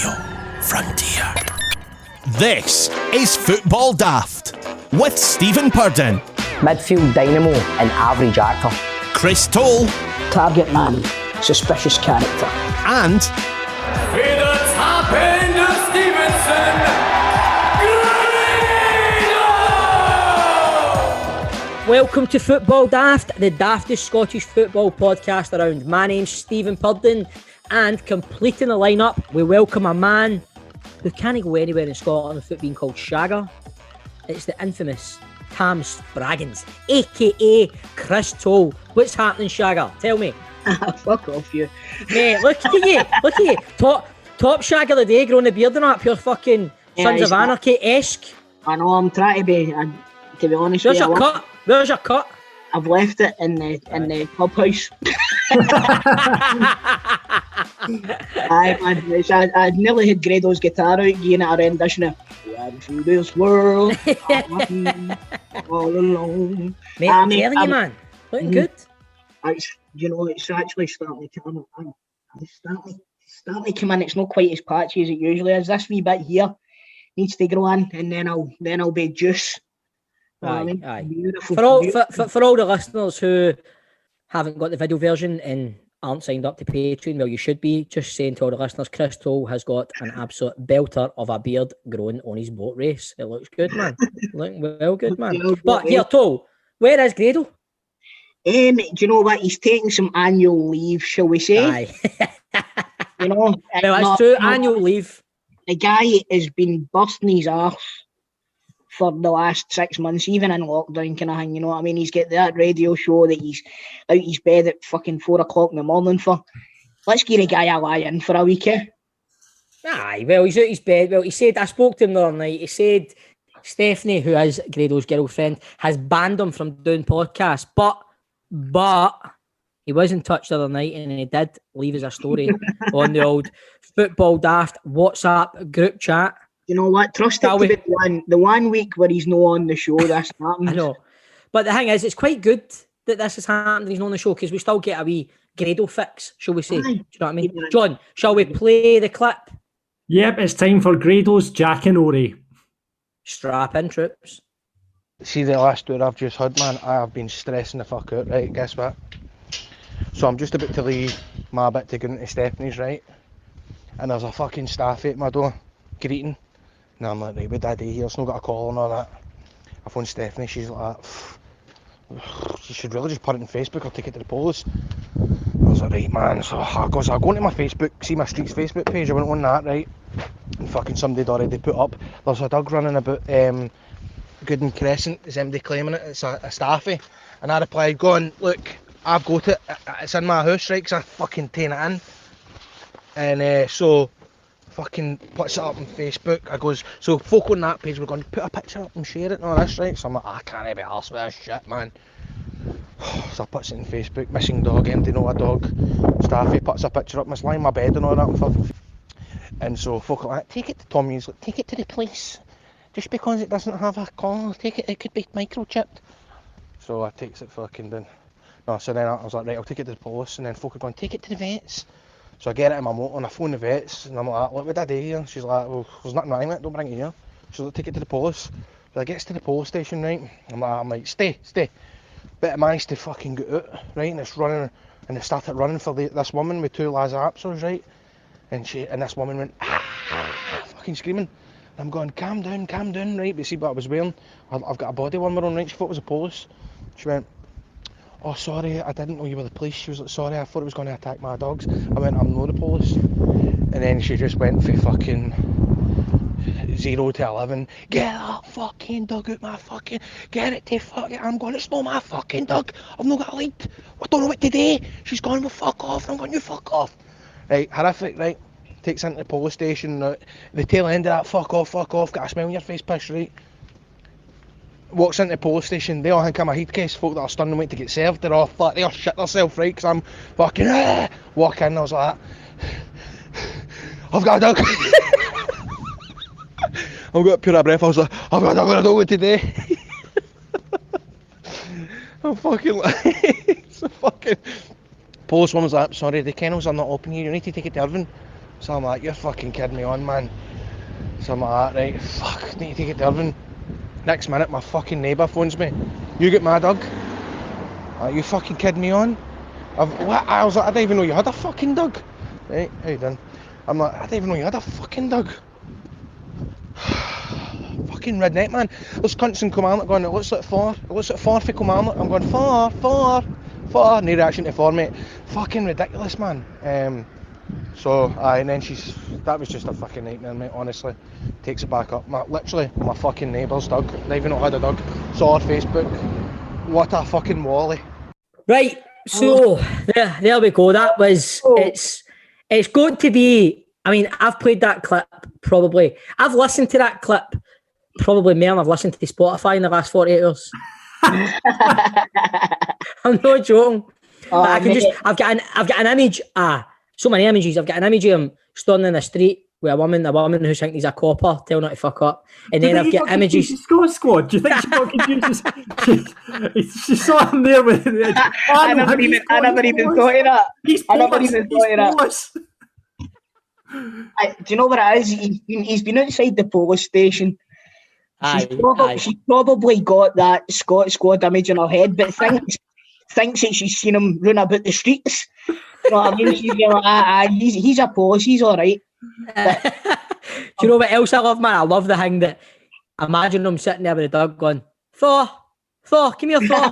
Radio Frontier. This is Football Daft with Stephen Purden, midfield dynamo and average actor, Chris Toll, target man, suspicious character, and to the top end of Stevenson, Greenhill! Welcome to Football Daft, the daftest Scottish football podcast around. My name's Stephen Purden, and completing the lineup, we welcome a man who can't go anywhere in Scotland without being called Shagger. It's the infamous Tam Spraggins, aka Chris Toll. What's happening, Shagger? Tell me. Fuck off, you. Mate, look at you. Top Shagger of the day, growing a beard and that, pure fucking Sons of Anarchy-esque. I know, I'm trying to be honest Where's with you. your cut? Where's your cut? I've left it in the clubhouse. Aye, man, I nearly had Grado's guitar out, giving it a rendition of "Run through this world, all alone." Mate, I'm telling you, man, looking good. It's actually starting to come. It's starting to come in. It's not quite as patchy as it usually is. This wee bit here needs to grow in, and then I'll be juice. Aye. Beautiful. For all the listeners who haven't got the video version and aren't signed up to Patreon, well, you should be. Just saying to all the listeners, Chris Toll has got an absolute belter of a beard growing on his boat race. It looks good, man. Looking well good, man. But here, Toll, where is Grado? Do you know what? He's taking some annual leave, shall we say? Aye. Well, that's true. Annual leave. The guy has been busting his arse for the last 6 months, even in lockdown kind of thing, you know what I mean? He's got that radio show that he's out his bed at fucking 4 o'clock in the morning for. Let's give a guy a lie in for a week, eh? Aye, well, he's out his bed. Well, he said, I spoke to him the other night, he said Stephanie, who is Grado's girlfriend, has banned him from doing podcasts, but he was in touch the other night and he did leave us a story on the old Football Daft WhatsApp group chat. You know what? Trust it to be the one week where he's not on the show. That's happened. I know. But the thing is, it's quite good that this has happened. He's not on the show because we still get a wee Grado fix, shall we say? Do you know what I mean? John, shall we play the clip? Yep, it's time for Grado's Jackanory. Strap in, troops. See the last tour I've just had, man, I have been stressing the fuck out, right? Guess what? So I'm just about to leave my bit to go into Stephanie's, right? And there's a fucking staff at my door, greeting. And I'm like, right, what did I do here? It's not got a call and all that. I phone Stephanie, she's like, you should really just put it on Facebook or take it to the police. I was like, right, man. So I go into my Facebook, see my street's Facebook page, I went on that, right? And fucking somebody had already put up, there's a dog running about Gooden Crescent, is somebody claiming it, it's a staffy. And I replied, going, look, I've got it, it's in my house, right, because I fucking ta'en it in. And so fucking puts it up on Facebook. I goes, so folk on that page, we're going to put a picture up and share it and all this, right? So I'm like, I can't be arsed with this shit, man. So I puts it on Facebook, missing dog, empty no a dog. Staffy puts a picture up, it's lying in my bed and all that. And so folk are like, take it to Tommy's, like, take it to the police. Just because it doesn't have a collar, take it could be microchipped. So I takes it fucking down. No, so then I was like, right, I'll take it to the police, and then folk are going, take it to the vets. So I get it in my motor and I phone the vets and I'm like, what would I do here? She's like, well, there's nothing wrong with it, don't bring it here. She's like, take it to the police. So I gets to the police station, right? I'm like, stay. But I managed to fucking get out, right? And it's running, and they started running for this woman with 2 Lazarapsos, right? And this woman went, fucking screaming. And I'm going, calm down, right? But see what I was wearing? I've got a body warmer on, right? She thought it was a police. She went, oh, sorry, I didn't know you were the police. She was like, sorry, I thought it was going to attack my dogs. I went, I'm not the police. And then she just went for fucking 0 to 11. Get that fucking dog out my fucking, get it to fucking, I'm going, it's not my fucking dog. I've not got a lead. I don't know what to do. She's going, well, fuck off. I'm going, you fuck off. Right, horrific, right? Takes into the police station. The tail end of that, fuck off, got a smile on your face, piss, right? Walks into the police station, they all think I'm a heat case, folk that are stunned and wait to get served, they're all flat, they all shit themselves, right, because I'm fucking, walk in, I was like, I've got a dog. I've got pure breath, I was like, I've got a dog, I don't know what to do. I'm fucking like, so fucking, police woman was like, sorry, the kennels are not open here, you need to take it to Irvine. So I'm like, you're fucking kidding me on, man. So I'm like, right, fuck, need to take it to Irvine. Next minute, my fucking neighbour phones me. You get my dog? Are you fucking kidding me on? What? I was like, I didn't even know you had a fucking dog. Right, how you doing? I'm like, I didn't even know you had a fucking dog. Fucking redneck, man. There's cunts in Kilmarnock going, it looks like 4. It looks like 4 for Kilmarnock. I'm going, 4. No reaction to 4, mate. Fucking ridiculous, man. So, and then that was just a fucking nightmare, mate, honestly. Takes it back up. Literally, my fucking neighbour's dog. They even not had a dog. Saw her Facebook. What a fucking wally. Right, so there we go. That was, it's going to be, I mean, I've played that clip probably. I've listened to that clip probably more than I've listened to Spotify in the last 48 hours. I'm not joking. I've got an image, so many images. I've got an image of him standing in the street with a woman who thinks he's a copper, telling her to fuck up. And then I've got images. Squad. Do you think she got confused? She saw him there with I never even thought of that. I never even thought of that. Do you know what it is? He's been outside the police station. She's probably got that Scott squad image in her head, but thinks that she's seen him run about the streets. You know what I mean? She's like, he's a police, he's all right. Do you know what else I love, man? I love the thing that imagine him sitting there with a dog going, Thor, come here, Thor.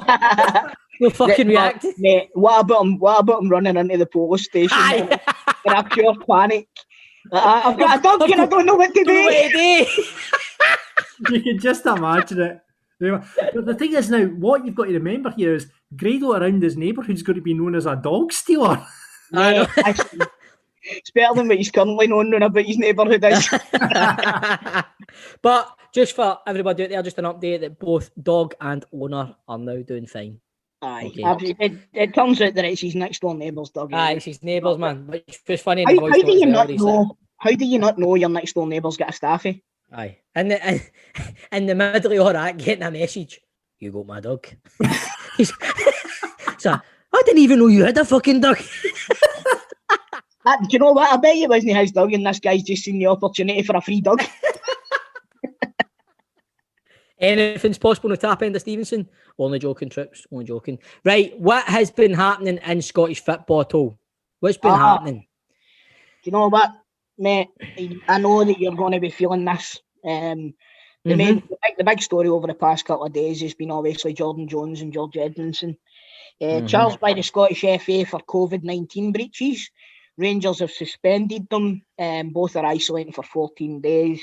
No fucking react. Mate, what about him running into the police station in a pure panic? I've got a dog and I don't know what to do. You can just imagine it. But the thing is now, what you've got to remember here is Grado around his neighbourhood's going to be known as a dog stealer. I know. It's better than what he's currently known about his neighbourhood is. But just for everybody out there, just an update that both dog and owner are now doing fine. Aye, okay. It turns out that it's his next door neighbour's dog. Aye, it's his neighbour's, man. Which was funny. How do you not know your next door neighbour's got a staffy? Aye, and in the middle of all that, getting a message, you got my dog. So I didn't even know you had a fucking dog. Do you know what? I bet it wasn't his dog, and this guy's just seen the opportunity for a free dog. Anything's possible in the tap end of Stevenson. Only joking, Trips. Only joking. Right, what has been happening in Scottish football? What's been happening? Do you know what, mate? I know that you're going to be feeling this. The big story over the past couple of days has been obviously Jordan Jones and George Edmondson. Charged by the Scottish FA for COVID-19 breaches. Rangers have suspended them. Both are isolating for 14 days.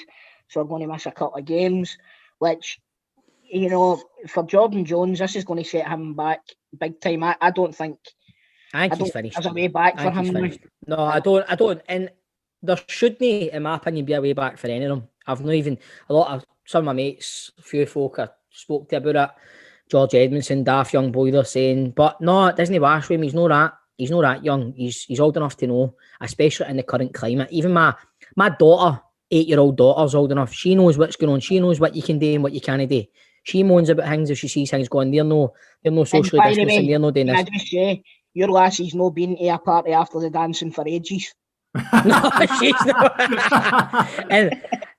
So are going to miss a couple of games. Which, you know, for Jordan Jones, this is going to set him back big time. I don't think... I think he's finished. There's a way back for him. No, I don't. And there shouldn't, in my opinion, be a way back for any of them. I've not even... Some of my mates, a few folk I spoke to about it. George Edmondson, daft young boy, they're saying, but no, it doesn't wash with him. He's not that young. He's old enough to know, especially in the current climate. Even my daughter, 8-year-old daughter's old enough. She knows what's going on. She knows what you can do and what you can't do. She moans about things if she sees things going. They're no socially distancing. They're no doing this. I just say, your lassie's no been to a party after the dancing for ages. No, she's not. And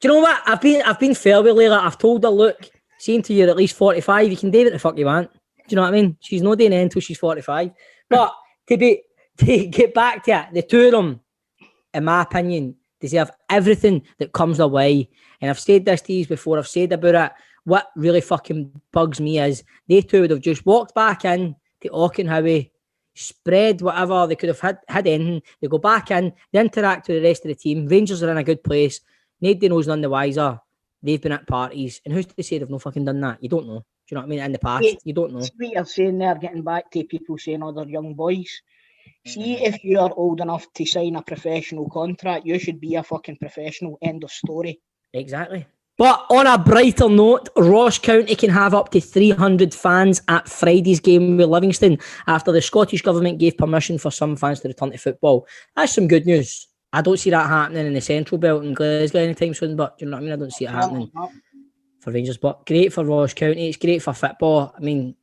do you know what? I've been fair with Layla. I've told her, look, seeing to you're at least 45, you can do what the fuck you want. Do you know what I mean? She's not doing it until she's 45. But to get back to it, the two of them, in my opinion, deserve everything that comes their way. And I've said this to you before, I've said about it. What really fucking bugs me is they two would have just walked back in to Auchenhowie, spread whatever, they could have had anything. They go back in, they interact with the rest of the team. Rangers are in a good place. Nobody knows none the wiser. They've been at parties. And who's to say they've not fucking done that? You don't know. Do you know what I mean? In the past, you don't know. See what you're saying there, getting back to people saying other young boys. See, if you're old enough to sign a professional contract, you should be a fucking professional. End of story. Exactly. But on a brighter note, Ross County can have up to 300 fans at Friday's game with Livingston after the Scottish Government gave permission for some fans to return to football. That's some good news. I don't see that happening in the Central Belt in Glasgow anytime soon, but do you know what I mean? I don't see it happening for Rangers. But great for Ross County. It's great for football. I mean,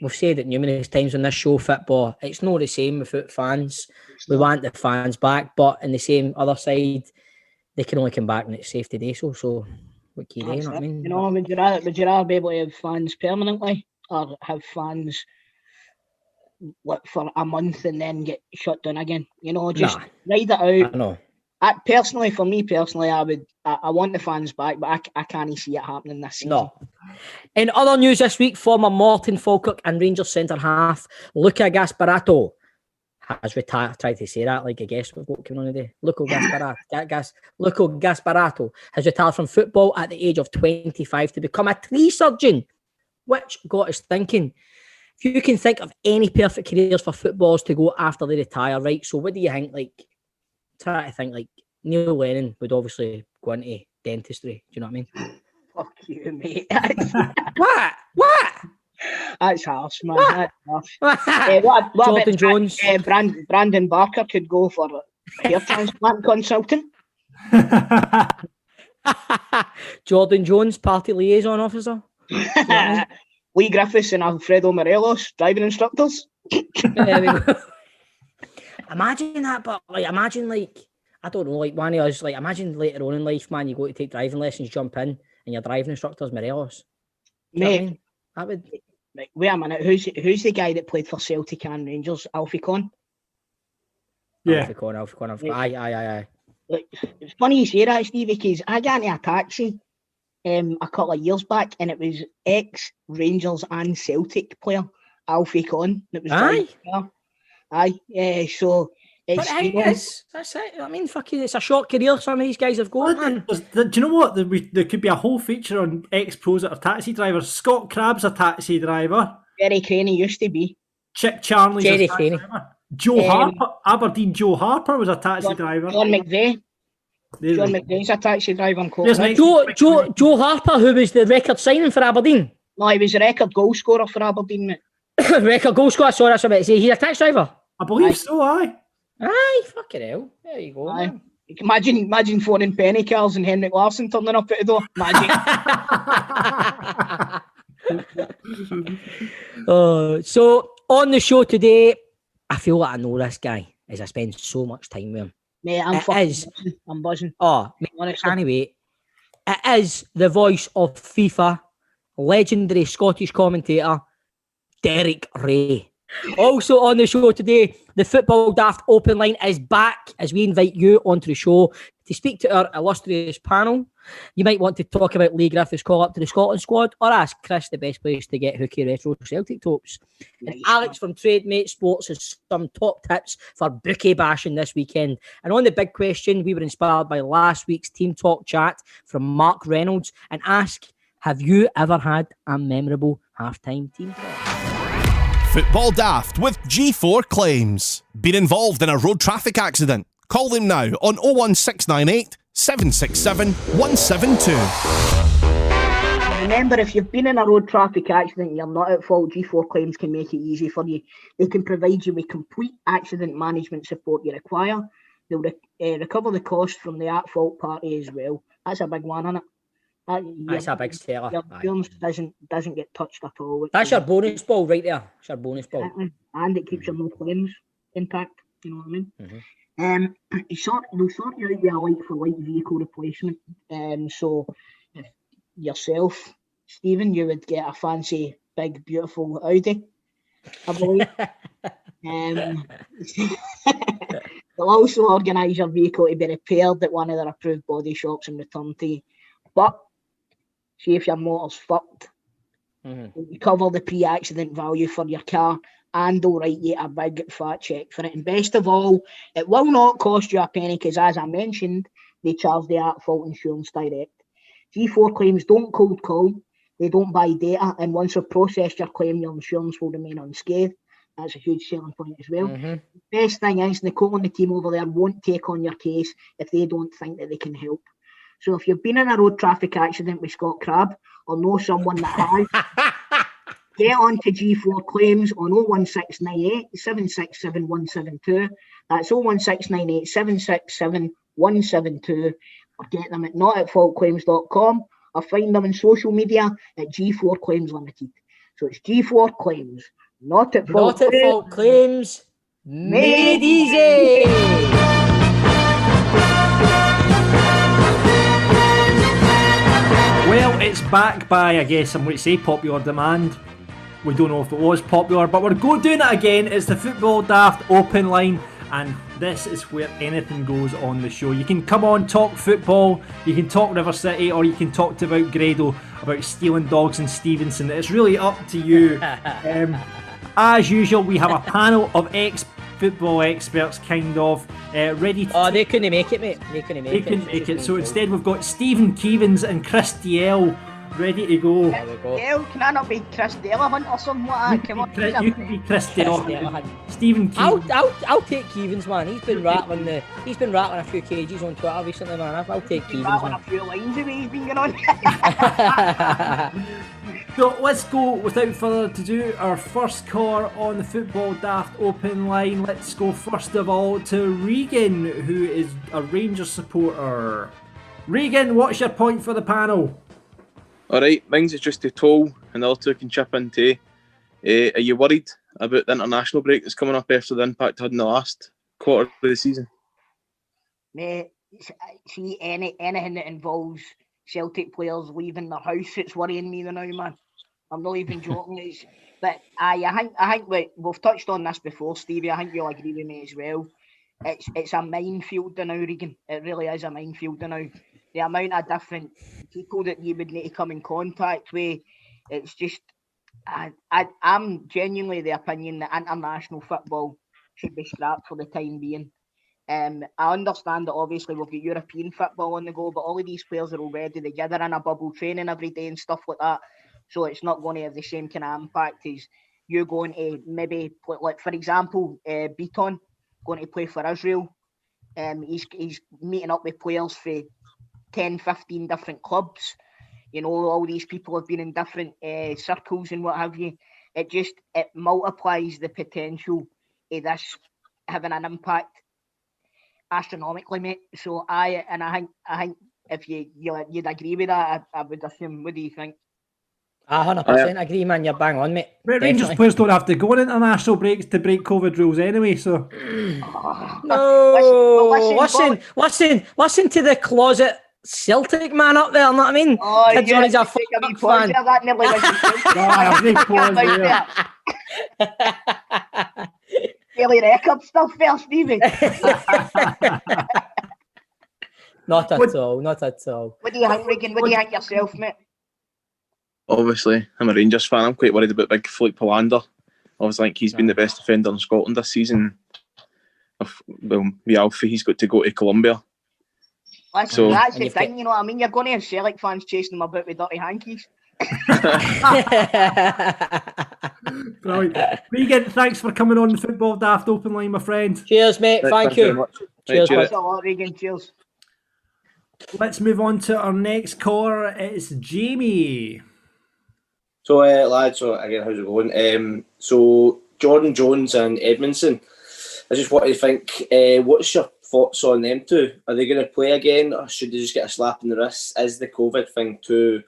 we've said it numerous times on this show, Football, it's not the same without fans. We want the fans back, but in the same other side, they can only come back when it's safe to do so. So, what can you do, you know what I mean? You know, would you rather be able to have fans permanently or have fans for a month and then get shut down again? You know, just ride it out. I know. For me personally, I want the fans back, but I can't see it happening this season. No. In other news this week, former Morton, Falkirk and Rangers centre-half Luca Gasparato has retired. Tried to say that like a guest we've got coming on today. Luca Gasparato has retired from football at the age of 25 to become a tree surgeon, which got us thinking. If you can think of any perfect careers for footballers to go after they retire, right? So what do you think? Like, try to think like Neil Lennon would obviously go into dentistry. Do you know what I mean? Fuck you, mate. What? That's harsh, man. That's harsh. What Jordan about Jones? Brandon Barker could go for hair transplant consultant. Jordan Jones, party liaison officer. Lee Griffiths and Alfredo Morelos, driving instructors. There we go. Imagine that, but imagine I don't know, one of us, imagine later on in life, man, you go to take driving lessons, jump in, and your driving instructor's Morelos. Mate, that would. Wait a minute, who's the guy that played for Celtic and Rangers? Alfie Conn? Yeah. Alfie Conn. Aye. It's funny you say that, Steve, because I got into a taxi a couple of years back, and it was ex-Rangers and Celtic player, Alfie Conn. That was so it's, that's it. I mean, fucking, it's a short career some of these guys have got, man. Do you know what? There could be a whole feature on ex-pros that are taxi drivers. Scott Crabb's a taxi driver. Jerry Craney used to be. Chick Charlie's Jerry a taxi Craney. driver. Joe Harper, Aberdeen Joe Harper was a taxi driver. John McVeigh. John McVeigh's a taxi driver in Cork. Joe Harper, who was the record signing for Aberdeen. No, he was a record goal scorer for Aberdeen, mate. Record goal scorer, sorry, that's what I meant to say. He's a taxi driver? I believe so, aye. Aye, fucking hell. There you go. Aye. Imagine phoning penny cars and Henrik Larsson turning up at the door. Magic. So, on the show today, I feel like I know this guy as I spend so much time with him. Mate, I'm buzzing. Oh, mate, can't wait. It is the voice of FIFA, legendary Scottish commentator, Derek Ray. Also on the show today, the Football Daft Open Line is back as we invite you onto the show to speak to our illustrious panel. You might want to talk about Lee Griffiths' call up to the Scotland squad, or ask Chris the best place to get hooky retro Celtic tops. Nice. And Alex from Trademate Sports has some top tips for bookie bashing this weekend. And on the big question, we were inspired by last week's Team Talk chat from Mark Reynolds and ask, have you ever had a memorable halftime team talk? Football Daft with G4 Claims. Been involved in a road traffic accident? Call them now on 01698 767 172. Remember, if you've been in a road traffic accident and you're not at fault, G4 Claims can make it easy for you. They can provide you with complete accident management support you require. They'll recover the cost from the at-fault party as well. That's a big one, isn't it? That's a big seller. Your insurance doesn't get touched at all. That's your bonus ball right there. That's your bonus ball. And it keeps your no claims intact. You know what I mean? Mm-hmm. They'll sort you out with a like-for-like vehicle replacement. So if yourself, Stephen, you would get a fancy, big, beautiful Audi, I believe. They'll also organise your vehicle to be repaired at one of their approved body shops and returned to you. But see if your motor's fucked. You cover the pre-accident value for your car, and they'll write you a big fat check for it. And best of all, it will not cost you a penny, because as I mentioned, they charge the at-fault insurance direct. G4 Claims don't cold call, they don't buy data, and once you've processed your claim, your insurance will remain unscathed. That's a huge selling point as well. Best thing is, Nicole and the team over there won't take on your case if they don't think that they can help. So if you've been in a road traffic accident with Scott Crabb, or know someone that has, get on to G4 Claims on 01698 767 172. That's 01698 767 172. Or get them at notatfaultclaims.com, or find them on social media at G4 Claims Limited. So it's G4 claims. Not at fault. Not at fault claims. Made easy. Well, it's back by, I guess I'm going to say popular demand. We don't know if it was popular, but we're doing it again. It's the Football Daft Open Line, and this is where anything goes on the show. You can come on, talk football, you can talk River City, or you can talk about Grado, about stealing dogs and Stevenson. It's really up to you. As usual, we have a panel of ex-football experts, kind of, ready to... Oh, they couldn't make it, mate. They couldn't make it. So instead we've got Stephen Keevans and Chris Diel ready to go. Dale, can I not be Chris Delahunt or something like that? Come on, You can be Chris Diel. Stephen Keevans. I'll take Keevans, man. He's been rattling a few kgs on Twitter recently, man. I'll take Keevans, rattling man. a few lines away he's been going on. So let's go, without further ado, our first caller on the Football Daft Open Line. Let's go first of all to Regan, who is a Rangers supporter. Regan, what's your point for the panel? Alright, mine's is just to Toll and the other two can chip in too. Are you worried about the international break that's coming up after the impact had in the last quarter of the season? Mate, see anything that involves Celtic players leaving their house, it's worrying me now, man. I'm not even joking. But I think we've touched on this before, Stevie. I think you'll agree with me as well. It's a minefield now, Regan. It really is a minefield now. The amount of different people that you would need to come in contact with, it's just... I'm genuinely the opinion that international football should be scrapped for the time being. I understand that obviously we've got European football on the go, but all of these players are already together in a bubble training every day and stuff like that. So it's not going to have the same kind of impact as you going to maybe, like for example, Beaton going to play for Israel. He's meeting up with players for 10, 15 different clubs. You know, all these people have been in different circles and what have you. It multiplies the potential of this having an impact astronomically, mate. So I think if you'd agree with that, I would assume. What do you think? 100% agree, man. You're bang on, mate. Rangers players don't have to go on international breaks to break COVID rules anyway, so... No! Listen to the closet Celtic man up there, know what I mean? Oh, Kids on his a fucking fan. That nearly was Daily record stuff there, Stevie. Not at all. What do you think, Regan? What do you think yourself, mate? Obviously, I'm a Rangers fan. I'm quite worried about big Philippe Palander. Obviously, I think he's been the best defender in Scotland this season. Well, Alfie, he's got to go to Colombia. Listen, that's the thing, you know what I mean? You're going to have Celtic fans chasing them about with dirty hankies. Brilliant. Regan, thanks for coming on the Football Daft Open Line, my friend. Cheers, mate. Thank you. Very much. Cheers, Thanks a lot, Regan. Cheers. Let's move on to our next caller. It's Jamie. So, lads, again, how's it going? So, Jordan Jones and Edmondson, I just want to think, what's your thoughts on them two? Are they going to play again, or should they just get a slap in the wrist? Is the COVID thing too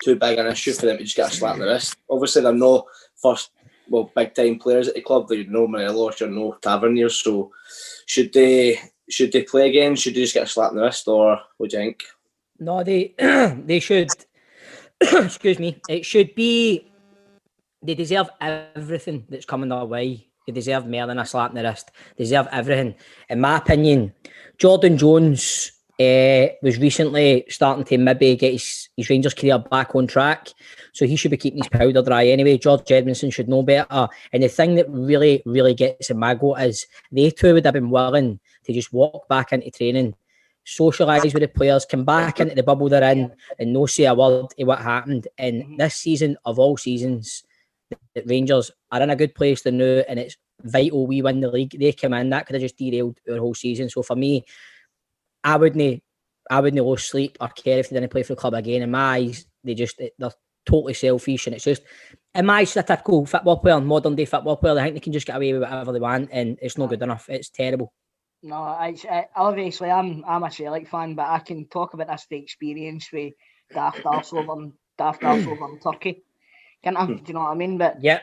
big an issue for them to just get a slap in the wrist? Obviously, they're no big-time players at the club. They're no Morelos or no Taverniers, so should they play again? Should they just get a slap in the wrist, or what do you think? No, they should. Excuse me. It should be. They deserve everything that's coming their way. They deserve more than a slap in the wrist. They deserve everything. In my opinion, Jordan Jones was recently starting to maybe get his Rangers career back on track. So he should be keeping his powder dry anyway. George Edmondson should know better. And the thing that really, really gets in my goat is they two would have been willing to just walk back into training, socialise with the players, come back into the bubble they're in, and no say a word of what happened. And this season, of all seasons, the Rangers are in a good place to know, and it's vital we win the league. They come in, that could have just derailed our whole season. So for me, I wouldn't lose sleep or care if they didn't play for the club again. In my eyes, they're totally selfish, and it's just, in my eyes, a typical football player, modern day football player. I think they can just get away with whatever they want, and it's not good enough. It's terrible. No, obviously I'm a Celtic fan, but I can talk about this from experience with Daft Arse over in Turkey. can't I? Do you know what I mean? But Yeah.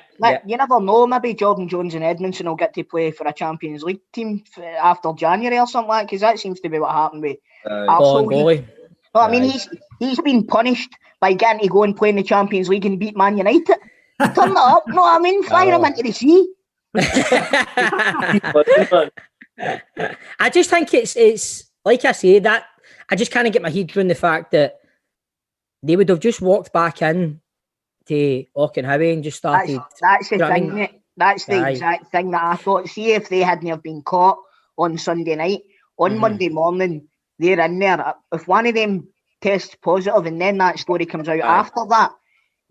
you never know. Maybe Jordan Jones and Edmondson will get to play for a Champions League team after January or something like that, because that seems to be what happened with Bolin goalie. No, I mean, he's been punished by getting to go and play in the Champions League and beat Man United. Turn it up, no, I mean, fire him into the sea. I just think it's like I say, that I just can't get my head around the fact that they would have just walked back in to Auchenhowie and just started. That's the thing, mate. That's the exact thing that I thought. See, if they hadn't have been caught on Sunday night, on Monday morning, they're in there. If one of them tests positive and then that story comes out after that,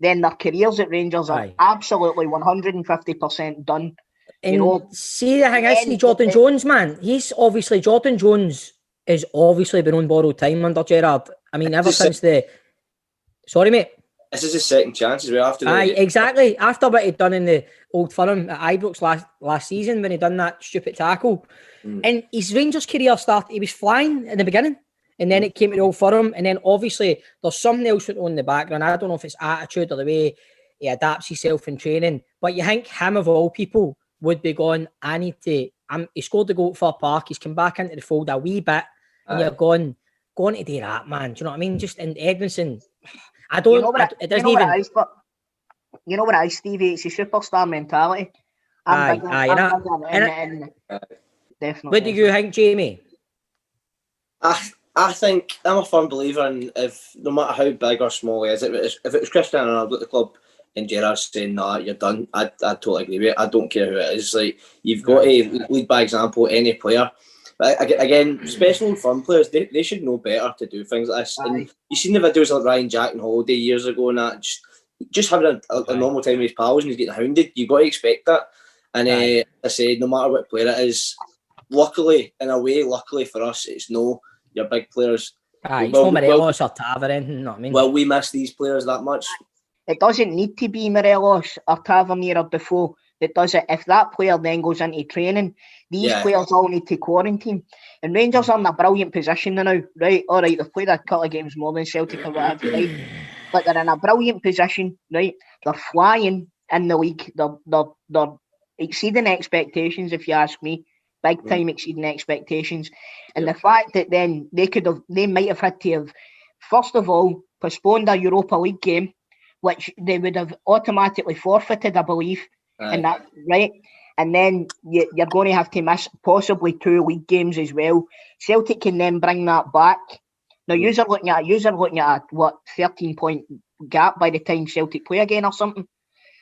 then their careers at Rangers are absolutely 150% done. And see, the thing is, Jordan Jones, man, Jordan Jones has obviously been on borrowed time under Gerrard. I mean, ever since Sorry, mate. This is his second chance as well after exactly. After what he'd done in the Old Firm at Ibrox last season when he done that stupid tackle. And his Rangers career started, he was flying in the beginning. And then it came to the Old Firm. And then obviously there's something else on in the background. I don't know if it's attitude or the way he adapts himself in training. But you think him of all people would be going, I need to... he scored the goal at Fir Park. He's come back into the fold a wee bit. And you're going to do that, man. Do you know what I mean? Just in Edmondson... I don't. You know what it doesn't even. You know what it is, Stevie? It's a superstar mentality. Definitely. What do you think, Jamie? I think I'm a firm believer in, if no matter how big or small he is, if it was Cristiano Ronaldo at the club and Gerrard's saying, "Nah, you're done," I totally agree with it. I don't care who it is. Like, you've got to lead by example. Any player. Again, special firm players, they should know better to do things like this. And you've seen the videos like Ryan Jack and Holiday years ago and that, just having a normal time with his pals and he's getting hounded, you've got to expect that. And I say, no matter what player it is, luckily for us, it's no your big players. It's no Morelos or Tav or anything, you know what I mean? Well, we miss these players that much. It doesn't need to be Morelos or Tavernier or Defoe that does it. If that player then goes into training, these players all need to quarantine. And Rangers are in a brilliant position now, right? All right, they've played a couple of games more than Celtic or whatever, right? But they're in a brilliant position, right? They're flying in the league. They're exceeding expectations, if you ask me. Big time exceeding expectations. And the fact that then they might have had to have, first of all, postponed a Europa League game, which they would have automatically forfeited, I believe. And that, right? And then you're going to have to miss possibly 2 league games as well. Celtic can then bring that back. Now, you're looking at a 13-point gap by the time Celtic play again or something.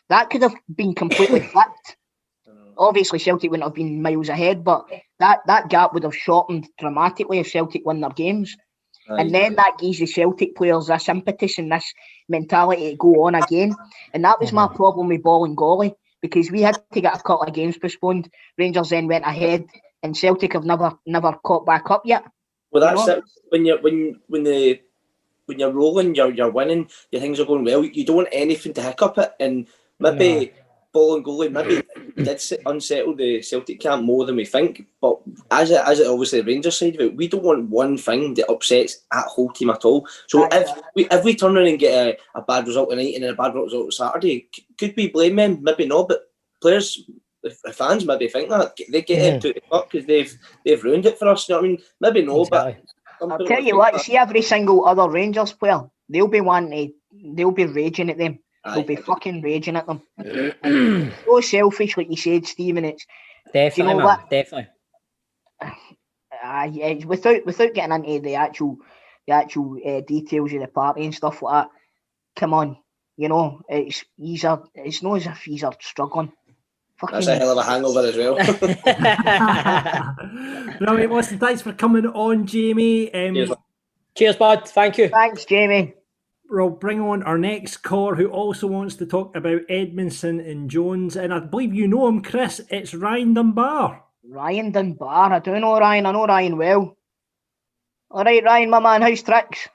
That could have been completely flipped. Obviously, Celtic wouldn't have been miles ahead, but that gap would have shortened dramatically if Celtic win their games. And then that gives the Celtic players this impetus and this mentality to go on again. And that was my problem with Bolin goalie, because we had to get a couple of games postponed. Rangers then went ahead, and Celtic have never caught back up yet. Well, that's it. When you're rolling, you're winning, your things are going well. You don't want anything to hiccup it, and maybe Bolin goalie maybe did unsettle the Celtic camp more than we think. But as it obviously the Rangers side of it, we don't want one thing that upsets that whole team at all. So if we turn around and get a bad result tonight and then a bad result Saturday, could we blame them? Maybe not. But players, fans maybe think that they get into the fuck because they've ruined it for us. You know what I mean? Maybe no, exactly. But I'll tell you what. See, every single other Rangers player, they'll be raging at them. They'll be fucking raging at them. So selfish, like you said, Stephen. It's definitely, you know what? Definitely. Without getting into the actual details of the party and stuff like that. Come on, you know, it's not as if he's struggling. That's a hell of a hangover as well. Brilliant. Listen, thanks for coming on, Jamie. Cheers, bud. Thank you. Thanks, Jamie. We'll bring on our next caller who also wants to talk about Edmondson and Jones. And I believe you know him, Chris. It's Ryan Dunbar. Ryan Dunbar. I do know Ryan. I know Ryan well. All right, Ryan, my man. How's tricks?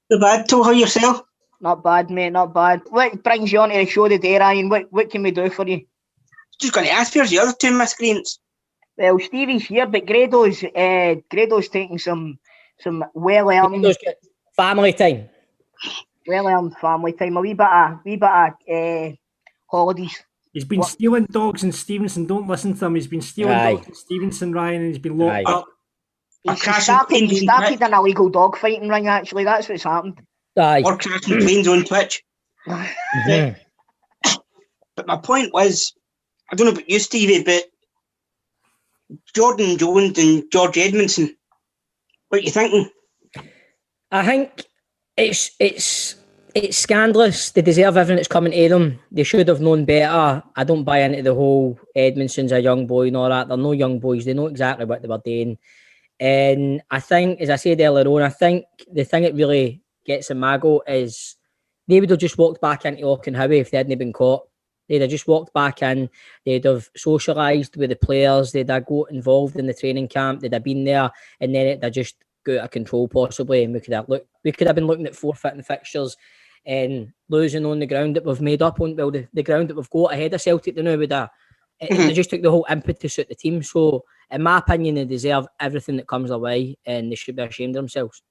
Not bad. How yourself? Not bad, mate. Not bad. What brings you onto the show today, Ryan? What can we do for you? Just going to ask for the other two miscreants. Well, Stevie's here, but Grado's taking some well-earned family time. Well earned family time. A wee bit of holidays. He's been stealing dogs and Stevenson. Don't listen to him. He's been stealing dogs and Stevenson, Ryan, and he's been locked up. He started an illegal dog fighting ring, actually. That's what's happened. Or crashing planes on Twitch. But my point was, I don't know about you, Stevie, but Jordan Jones and George Edmondson, what are you thinking? I think it's scandalous. They deserve everything that's coming to them. They should have known better. I don't buy into the whole Edmondson's a young boy and all that. They're no young boys. They know exactly what they were doing. And I think, as I said earlier on, I think the thing that really gets in my goat is they would have just walked back into Auchenhowie if they hadn't been caught. They'd have just walked back in. They'd have socialised with the players. They'd have got involved in the training camp. They'd have been there, and then it'd have just got out of control possibly. And we could have been looking at forfeiting fixtures and losing on the ground that we've made up on. Well, the ground that we've got ahead of Celtic now would have. They just took the whole impetus out the team. So, in my opinion, they deserve everything that comes their way, and they should be ashamed of themselves.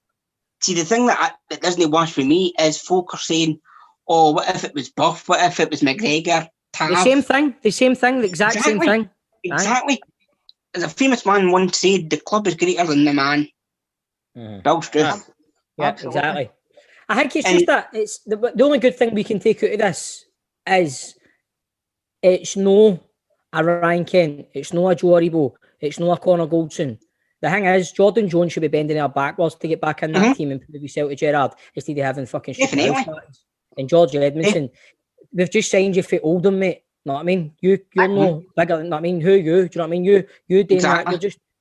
See, the thing that doesn't wash for me is folk are saying, oh, what if it was Buff? What if it was McGregor? Tav? The same thing, the exact same thing. Exactly. As a famous man once said, the club is greater than the man. Bill Struth. Yeah, exactly. I think it's just that it's the only good thing we can take out of this is it's no a Ryan Kent, it's no a Joe Aribo, it's no a Connor Goldson. The thing is, Jordan Jones should be bending her backwards to get back in that team and prove himself to Gerrard instead of having fucking shit. And George Edmondson, we've just signed you for Oldham, mate. Know what I mean? You're no bigger than, know what I mean? Who are you? Do you know what I mean? You doing that,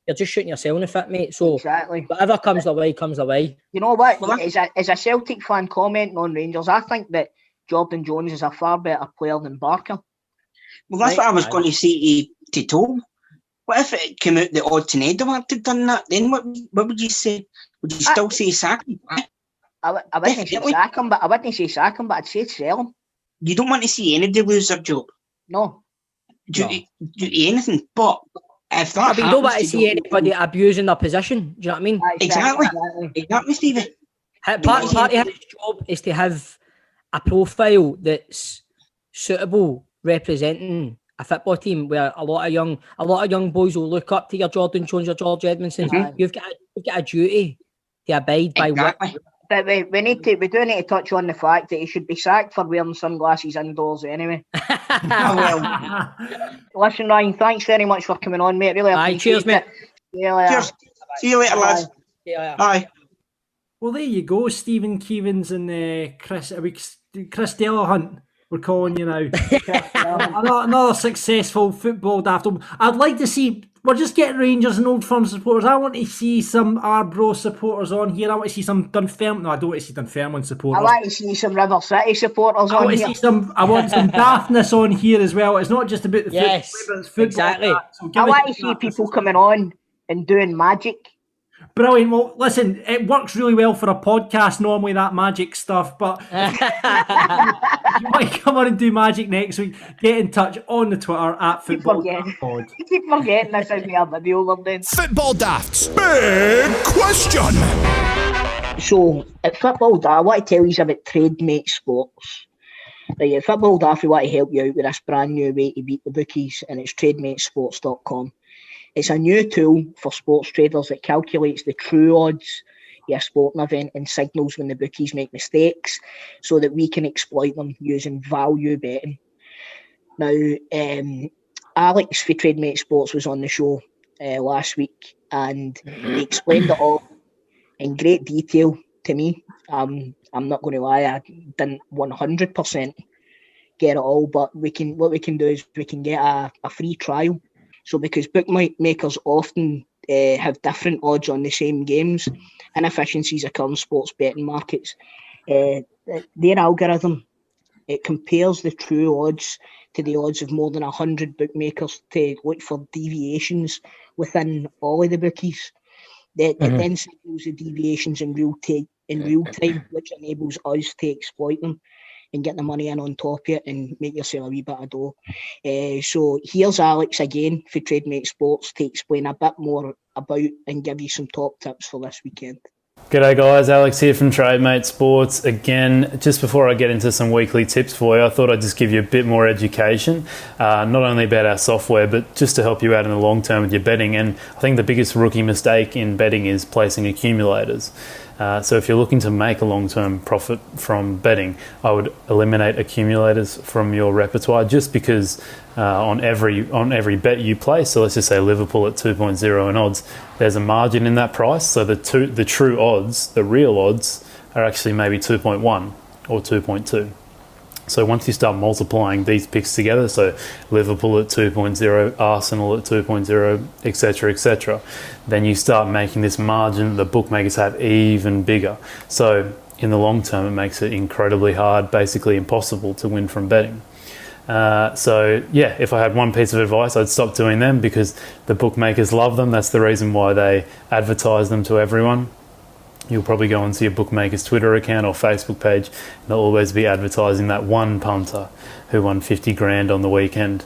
you're just shooting yourself in the foot, mate. So whatever comes their way, comes their way. You know what? As a Celtic fan commenting on Rangers, I think that Jordan Jones is a far better player than Barker. Well, that's what I was going to say to Tom. What if it came out that Odson Edouard had done that? Then what would you say? Would you still say sack him? I wouldn't say sack him, but I'd say sell him. You don't want to see anybody lose their job. No. Do anything, but if that you don't want to see anybody abusing their position. Do you know what I mean? Exactly, Stevie. Part of his job is to have a profile that's suitable, representing a football team where a lot of young boys will look up to your Jordan Jones or George Edmondson. You've got a duty to abide by what. But we do need to touch on the fact that he should be sacked for wearing sunglasses indoors anyway. Listen, Ryan, thanks very much for coming on, mate. Really appreciate cheers, mate. Cheers. See you later, lads. Bye. Well, there you go, Stephen Keevans and Chris Delahunt. We're calling you now. Another successful football daft. I'd like to see. We're just getting Rangers and Old Firm supporters. I want to see some Arbroath supporters on here. I want to see some Dunfermline. No, I don't want to see Dunfermline supporters. I want to see some River City supporters on here. I want some daftness on here as well. It's not just about the football. It's football. Exactly. I want to see people coming on and doing magic. Brilliant. Well, listen, it works really well for a podcast, normally, that magic stuff, but if you want to come on and do magic next week, get in touch on the Twitter at Football Daft Pod. You keep forgetting this is my video we're doing. Football Daft's big question. So, at Football Daft, I want to tell you about TradeMate Sports. Right, at Football Daft, we want to help you out with this brand new way to beat the bookies, and it's TradeMateSports.com. It's a new tool for sports traders that calculates the true odds of a sporting event and signals when the bookies make mistakes so that we can exploit them using value betting. Now, Alex for TradeMate Sports was on the show last week and he explained it all in great detail to me. I'm not going to lie, I didn't 100% get it all, but what we can do is we can get a free trial. So because bookmakers often have different odds on the same games, inefficiencies occur in sports betting markets. Their algorithm, it compares the true odds to the odds of more than 100 bookmakers to look for deviations within all of the bookies. It then signals the deviations in real time, which enables us to exploit them and get the money in on top of it and make yourself a wee bit of dough. So here's Alex again for TradeMate Sports to explain a bit more about and give you some top tips for this weekend. G'day guys, Alex here from TradeMate Sports. Again, just before I get into some weekly tips for you, I thought I'd just give you a bit more education, not only about our software, but just to help you out in the long term with your betting. And I think the biggest rookie mistake in betting is placing accumulators. So if you're looking to make a long-term profit from betting, I would eliminate accumulators from your repertoire, just because on every bet you place, so let's just say Liverpool at 2.0 in odds, there's a margin in that price. So the true odds, the real odds, are actually maybe 2.1 or 2.2. So once you start multiplying these picks together, so Liverpool at 2.0, Arsenal at 2.0, etc., then you start making this margin the bookmakers have even bigger. So in the long term, it makes it incredibly hard, basically impossible to win from betting. So yeah, if I had one piece of advice, I'd stop doing them, because the bookmakers love them. That's the reason why they advertise them to everyone. You'll probably go onto your bookmaker's Twitter account or Facebook page, and they'll always be advertising that one punter who won 50 grand on the weekend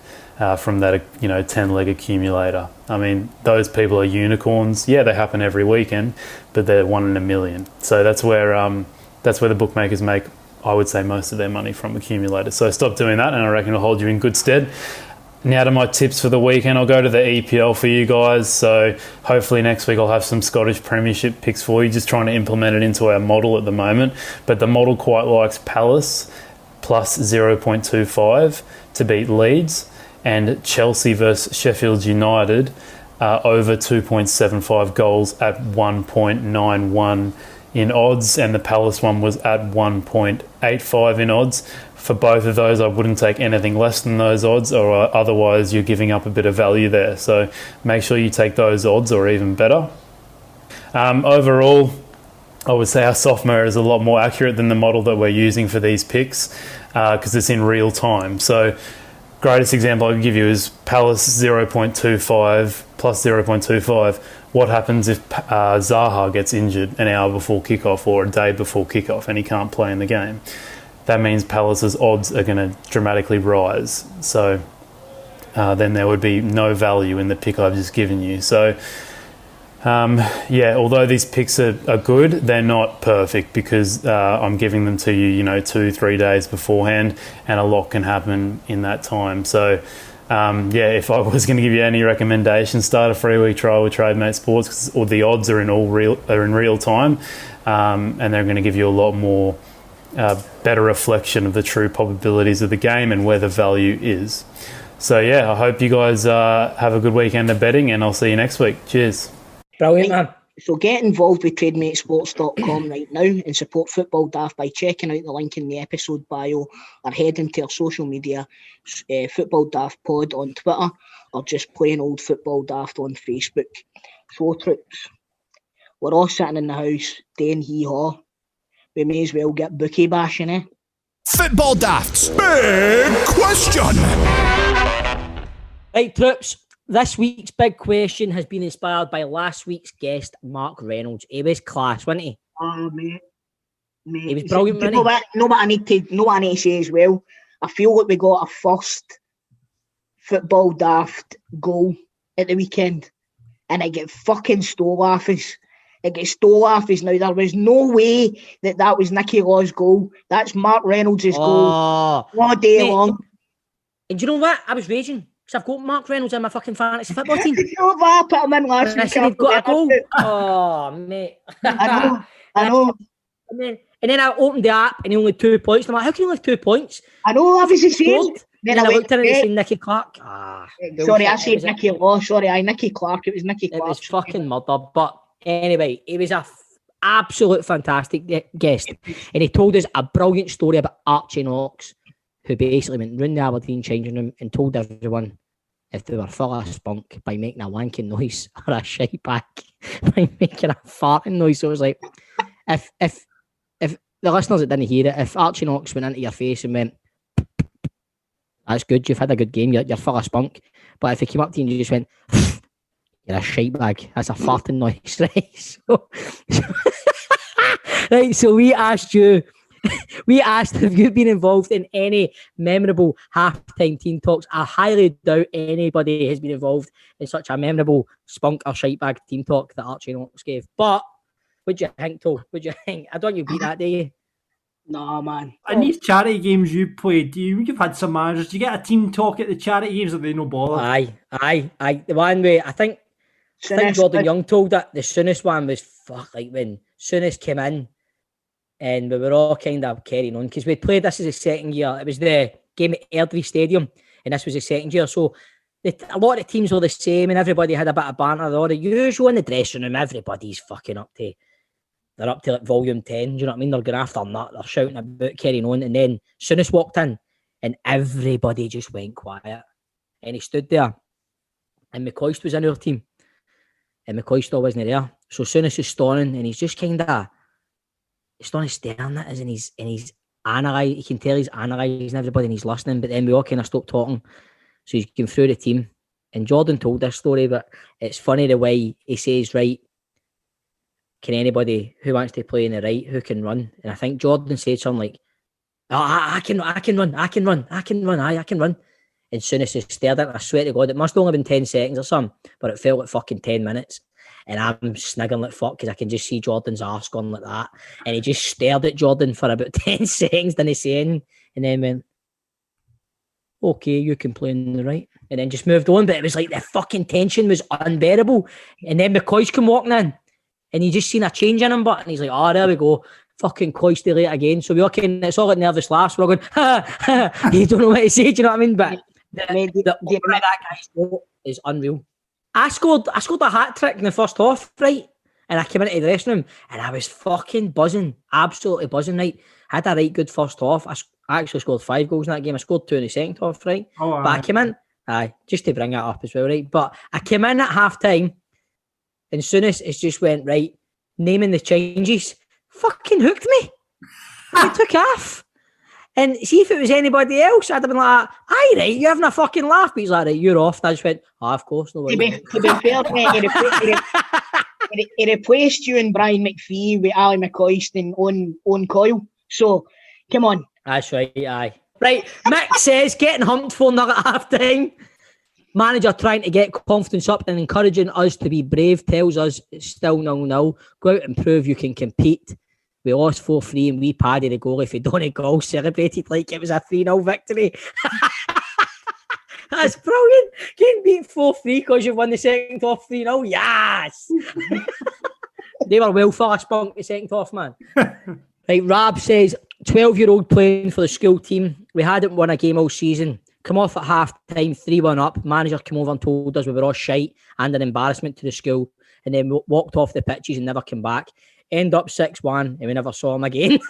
from that 10-leg accumulator. I mean, those people are unicorns. Yeah, they happen every weekend, but they're 1 in a million. So that's where the bookmakers make, I would say, most of their money from accumulators. So stop doing that, and I reckon it'll hold you in good stead. Now to my tips for the weekend. I'll go to the EPL for you guys. So hopefully next week I'll have some Scottish Premiership picks for you, just trying to implement it into our model at the moment. But the model quite likes Palace plus 0.25 to beat Leeds, and Chelsea versus Sheffield United over 2.75 goals at 1.91 in odds, and the Palace one was at 1.85 in odds. For both of those, I wouldn't take anything less than those odds, or otherwise you're giving up a bit of value there. So make sure you take those odds, or even better. Overall, I would say our software is a lot more accurate than the model that we're using for these picks, because it's in real time. So greatest example I can give you is Palace 0.25 plus 0.25. What happens if Zaha gets injured an hour before kickoff or a day before kickoff and he can't play in the game? That means Palace's odds are going to dramatically rise. So then there would be no value in the pick I've just given you. So although these picks are good, they're not perfect, because I'm giving them to you, 2-3 days beforehand, and a lot can happen in that time. So if I was going to give you any recommendations, start a 3-week trial with TradeMate Sports, or the odds are in real time, and they're going to give you a lot more better reflection of the true probabilities of the game and where the value is. So I hope you guys have a good weekend of betting, and I'll see you next week. Cheers. Brilliant, man. So get involved with TradeMateSports.com right now and support Football Daft by checking out the link in the episode bio, or heading to our social media, Football Daft Pod on Twitter, or just plain old Football Daft on Facebook. So troops, we're all sitting in the house doing hee-haw. We may as well get bookie bashing, eh? Football Daft's big question. Right, troops. This week's big question has been inspired by last week's guest, Mark Reynolds. He was class, wasn't he? Oh, mate. He was brilliant, you know what I need to say as well? I feel like we got a first Football Daft goal at the weekend, and it get fucking stole off us. It gets stole off us now. There was no way that was Nicky Law's goal. That's Mark Reynolds' goal all day long. And do you know what? I was raging, because I've got Mark Reynolds in my fucking fantasy football team. I put him in last week. He'd got a goal. Oh, mate. I know. And then I opened the app and he only had 2 points. I'm like, how can you only have 2 points? I know, I was the same. Then I looked at it and it said Nicky Clark. Sorry, I said Nicky Law. Sorry, Nicky Clark. It was Nicky Clark. It was fucking murder. But anyway, he was a absolute fantastic guest. And he told us a brilliant story about Archie Knox, who basically went round the Aberdeen changing room and told everyone if they were full of spunk by making a wanking noise, or a shite back by making a farting noise. So it was like, if the listeners that didn't hear it, if Archie Knox went into your face and went, that's good, you've had a good game, you're full of spunk. But if he came up to you and you just went, you're a shite bag, that's a farting noise, right? So we asked if you've been involved in any memorable halftime team talks. I highly doubt anybody has been involved in such a memorable spunk or shite bag team talk that Archie Knox gave. But What do you think, Toe? What do you think? I don't want you beat that, do you? No, man. In these charity games you played, you've had some managers. Do you get a team talk at the charity games, or are they no bother? Aye. The one way I think Jordan Young told that the soonest one was like when Souness came in, and we were all kind of carrying on because we played. This is the second year. It was the game at Airdrie Stadium, and this was the second year. So a lot of teams were the same, and everybody had a bit of banter. All the usual in the dressing room. Everybody's fucking up to. They're up to like volume 10, do you know what I mean? They're going after nut, they're shouting about carrying on. And then Souness walked in and everybody just went quiet. And he stood there. And McCoist was in our team. And McCoist still wasn't there. So Souness is stunning and he's just kind of, he's stunning staring at us and he's analysing, you can tell he's analysing everybody and he's listening. But then we all kind of stopped talking. So he's going through the team. And Jordan told this story, but it's funny the way he says, right, can anybody who wants to play in the right, who can run? And I think Jordan said something like, oh, I can run. And Souness just stared at it. I swear to God, it must have only been 10 seconds or something, but it felt like fucking 10 minutes. And I'm sniggering like fuck because I can just see Jordan's arse going like that. And he just stared at Jordan for about 10 seconds, didn't say anything, and then went, okay, you can play in the right. And then just moved on. But it was like the fucking tension was unbearable. And then McCoy's come walking in. And you just seen a change in him, but and he's like, oh, there we go. Fucking Coisty late again. So we're okay, it's all like nervous laughs. We're going, you don't know what to say, do you know what I mean? But the way that guy scored is unreal. I scored a hat trick in the first half, right? And I came into the dressing room and I was fucking buzzing, absolutely buzzing, right? I had a right good first half. I actually scored 5 goals in that game. I scored 2 in the second half, right? Oh, but I came in, just to bring it up as well, right? But I came in at half time. And Souness has just went, right, naming the changes, fucking hooked me. I took off. And see if it was anybody else, I'd have been like, aye, right, you're having a fucking laugh. But he's like, right, you're off. And I just went, of course. No to be fair, he replaced you and Brian McPhee with Ali McCoist and Owen Coyle. So, come on. That's right, aye. Right, Mick says, getting humped for another half time. Manager trying to get confidence up and encouraging us to be brave, tells us it's still 0-0. Go out and prove you can compete. We lost 4-3 and we padded the goal if we don't goal, celebrated like it was a 3-0 victory. That's brilliant. Getting beat 4-3 because you've won the second half 3-0. Yes. They were well far spunk the second half, man. Right, Rab says, 12-year-old playing for the school team. We hadn't won a game all season. Come off at half time, 3-1 up. Manager came over and told us we were all shite and an embarrassment to the school, and then walked off the pitches and never came back. End up 6-1 and we never saw him again.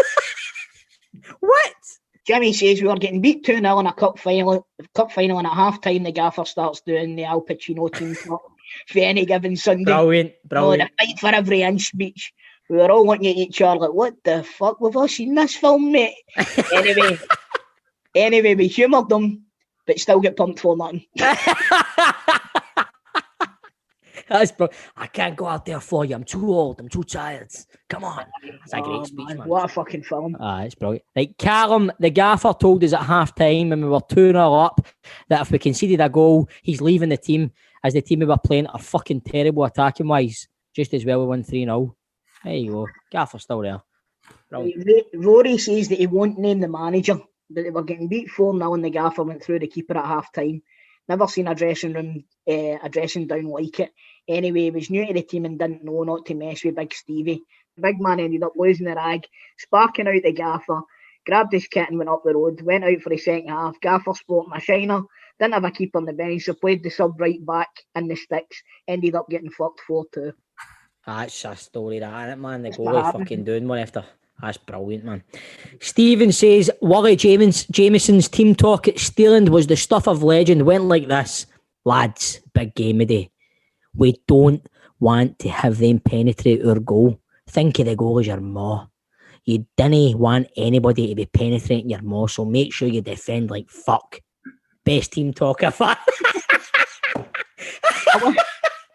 What? Jimmy says we were getting beat 2-0 in a cup final and at half time the gaffer starts doing the Al Pacino team talk for any given Sunday. Brilliant. Oh, the fight for every inch speech. We were all looking at each other like, what the fuck? We've all seen this film, mate. Anyway, we humoured them, but still get pumped for nothing. That's I can't go out there for you. I'm too old. I'm too tired. Come on. That's a great speech, man. What a fucking film. It's brilliant. Like Callum, the gaffer, told us at half time when we were 2-0 up that if we conceded a goal, he's leaving the team, as the team we were playing are fucking terrible attacking wise. Just as well we won 3-0. There you go. Gaffer's still there. Rory says that he won't name the manager, but they were getting beat 4-0 and the gaffer went through the keeper at half time. Never seen a dressing down like it. Anyway, he was new to the team and didn't know not to mess with Big Stevie. The big man ended up losing the rag, sparking out the gaffer, grabbed his kit and went up the road, went out for the second half. Gaffer sporting a shiner, didn't have a keeper on the bench, so played the sub right back in the sticks, ended up getting fucked 4-2. That's a story, that, man. The goalie fucking doing one after. That's brilliant, man. Stephen says, Wally Jamieson's team talk at Steeland was the stuff of legend. Went like this. Lads, big game of day. We don't want to have them penetrate our goal. Think of the goal as your maw. You didn't want anybody to be penetrating your maw, so make sure you defend like fuck. Best team talk I've had.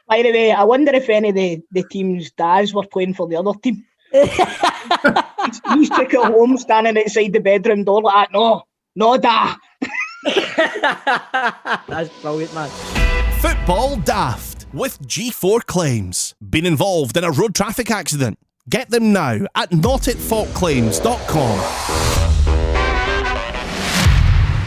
By the way, I wonder if any of the team's dads were playing for the other team. He's took it home, standing outside the bedroom door like that. No, da. That's brilliant, man. Football Daft with G4 Claims. Been involved in a road traffic accident? Get them now at notitfaultclaims.com.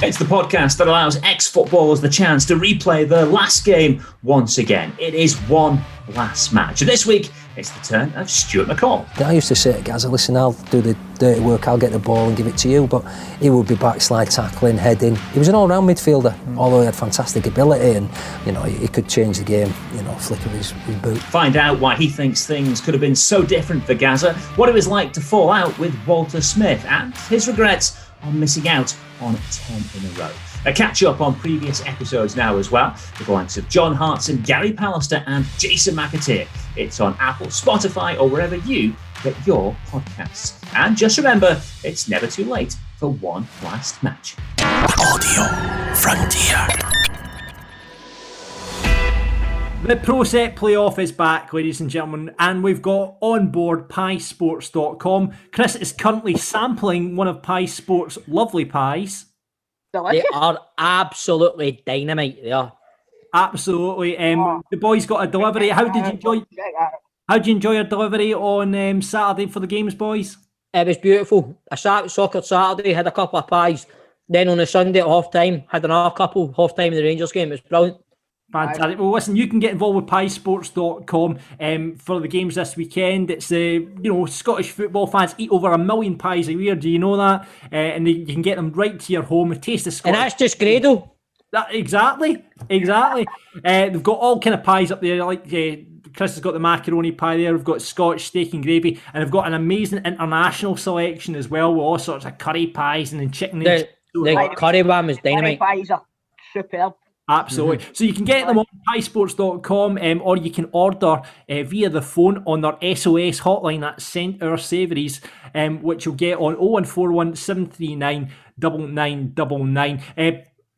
It's the podcast that allows ex-footballers the chance to replay their last game once again. It is one last match. And this week, it's the turn of Stuart McCall. I used to say to Gazza, listen, I'll do the dirty work, I'll get the ball and give it to you, but he would be backslide tackling, heading. He was an all-round midfielder, although he had fantastic ability and, you know, he could change the game, you know, flick of his boot. Find out why he thinks things could have been so different for Gazza, what it was like to fall out with Walter Smith, and his regrets on missing out on 10 in a row. A catch-up on previous episodes now as well, with the likes of John Hartson, Gary Pallister and Jason McAteer. It's on Apple, Spotify or wherever you get your podcasts. And just remember, it's never too late for one last match. Audio Frontier. The Pro Set Playoff is back, ladies and gentlemen, and we've got on board piesports.com. Chris is currently sampling one of Pie Sports' lovely pies. Delicious. They are absolutely dynamite. They are. Absolutely. The boys got a delivery. How did you enjoy your delivery on Saturday for the games, boys? It was beautiful. I sat soccer Saturday, had a couple of pies. Then on the Sunday at half time, had another couple half time in the Rangers game. It was brilliant. Fantastic. Well, listen, you can get involved with piesports.com for the games this weekend. It's Scottish football fans eat over 1 million pies a year. Do you know that? And you can get them right to your home. A taste of Scottish. And that's just Grado. Exactly. They've got all kind of pies up there. Like Chris has got the macaroni pie there. We've got Scotch steak and gravy, and they've got an amazing international selection as well with all sorts of curry pies and then chicken. The curry one was dynamite. Curry pies are superb. Absolutely. So you can get them on piesports.com or you can order via the phone on their SOS hotline at Send Our Savouries, which you'll get on 0141 739 9999.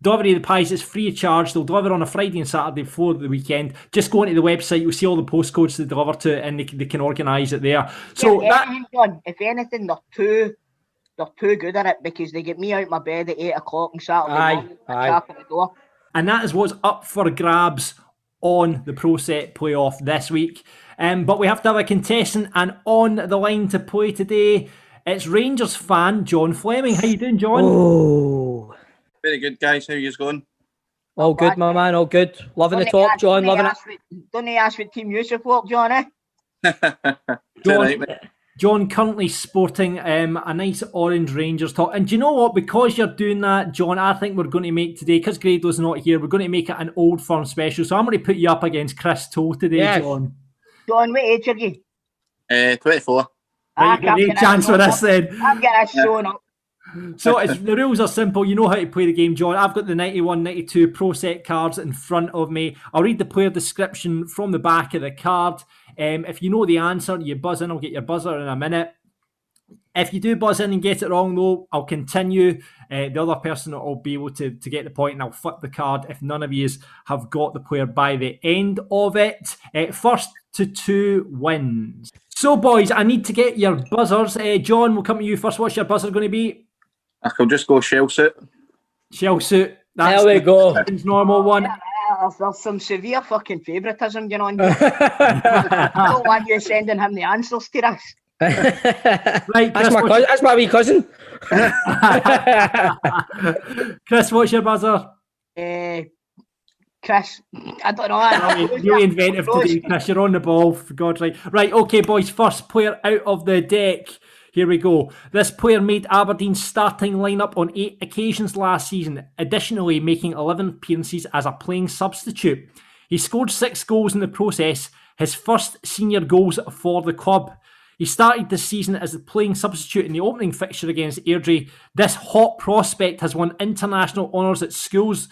Delivery of the pies is free of charge. They'll deliver on a Friday and Saturday before the weekend. Just go onto the website, you'll see all the postcodes to deliver to, and they can organise it there. So if anything, they're too good at it because they get me out my bed at 8 o'clock on Saturday morning and tap at the door. And that is what's up for grabs on the Pro Set Playoff this week. But we have to have a contestant, and on the line to play today, it's Rangers fan John Fleming. How you doing, John? Oh, very good, guys. How you guys going? All good, my man. All good. Loving the talk, John. Loving it. Don't ask what team you support, John, eh? John currently sporting a nice orange Rangers top. And do you know what? Because you're doing that, John, I think we're going to make today, because Grado's not here, we're going to make it an Old Firm special. So I'm going to put you up against Chris Toll today, yes. John. John, what age are you? 24. Right, you got no chance for this then. I'm getting this shown up. So the rules are simple. You know how to play the game, John. I've got the 91, 92 Pro Set cards in front of me. I'll read the player description from the back of the card. If you know the answer, you buzz in. I'll get your buzzer in a minute. If you do buzz in and get it wrong, though, I'll continue. The other person will be able to get the point, and I'll flip the card if none of you have got the player by the end of it. First to 2 wins. So, boys, I need to get your buzzers. John, we'll come to you first. What's your buzzer going to be? I can just go shell suit. Shell suit. That's there we go. Normal one. There's some severe fucking favouritism going on here. I don't want you sending him the answers to this. Right, Chris, that's my wee cousin. Chris, what's your buzzer? Chris, I don't know. You're inventive today, Chris. You're on the ball, for God's sake. Right, okay, boys. First player out of the deck. Here we go. This player made Aberdeen's starting lineup on 8 occasions last season, additionally making 11 appearances as a playing substitute. He scored 6 goals in the process, his first senior goals for the club. He started this season as a playing substitute in the opening fixture against Airdrie. This hot prospect has won international honours at schools.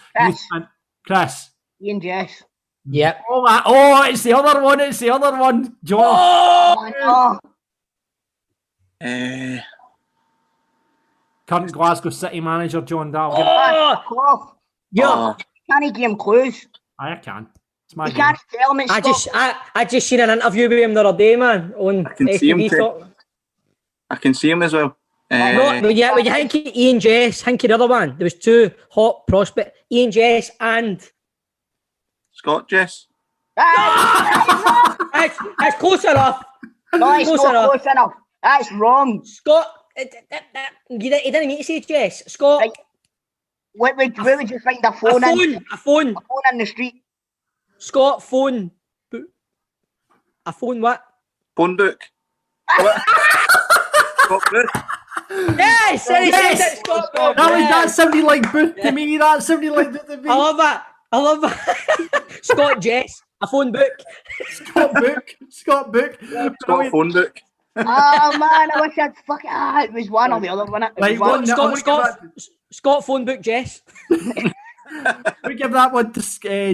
Chris. Ian Jess. Yep. Oh, it's the other one. It's the other one. John. Oh. Current Glasgow City manager John Dahl. Can he give him clues? I can. It's my can't tell him it's I just seen an interview with him the other day, man. On I can see him. I can see him as well. When you think of Ian Jess, think of the other one. There was 2 hot prospects, Ian Jess and Scott Jess. It's close enough. No, it's Close not enough. close enough. That's wrong. Scott, you didn't need to say Jess. Scott. Right. Where would you find a phone? A phone. A phone in the street. Scott, phone. A phone what? Phone book. What? Scott Booth. Yes! Yes! Scott. That sounded like Booth to me. That sounded like Booth to me. I love that. Scott Jess. A phone book. Scott Book. Scott phone book. Oh man, I wish I'd it was one or the other, wasn't it? Right, One. Scott phone book Jess. We give that one to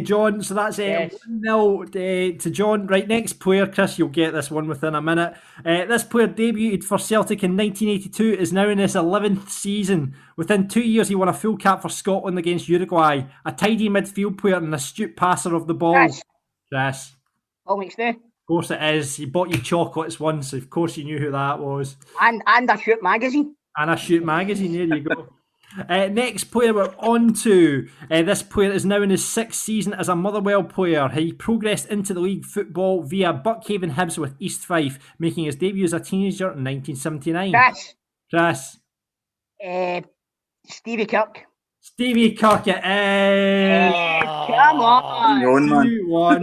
John, so that's 1-0 to John. Right, next player, Chris, you'll get this one within a minute. This player debuted for Celtic in 1982, is now in his 11th season. Within 2 years, he won a full cap for Scotland against Uruguay. A tidy midfield player and an astute passer of the ball. Chris. All makes sense. Of course it is. He bought you chocolates once, of course you knew who that was. And a Shoot magazine. And a Shoot magazine, there you go. Next player we're on to. This player is now in his 6th season as a Motherwell player. He progressed into the league football via Buckhaven Hibs with East Fife, making his debut as a teenager in 1979. Chris. Stevie Kirk. Stevie Kirk it is. Come on. 2-1. Well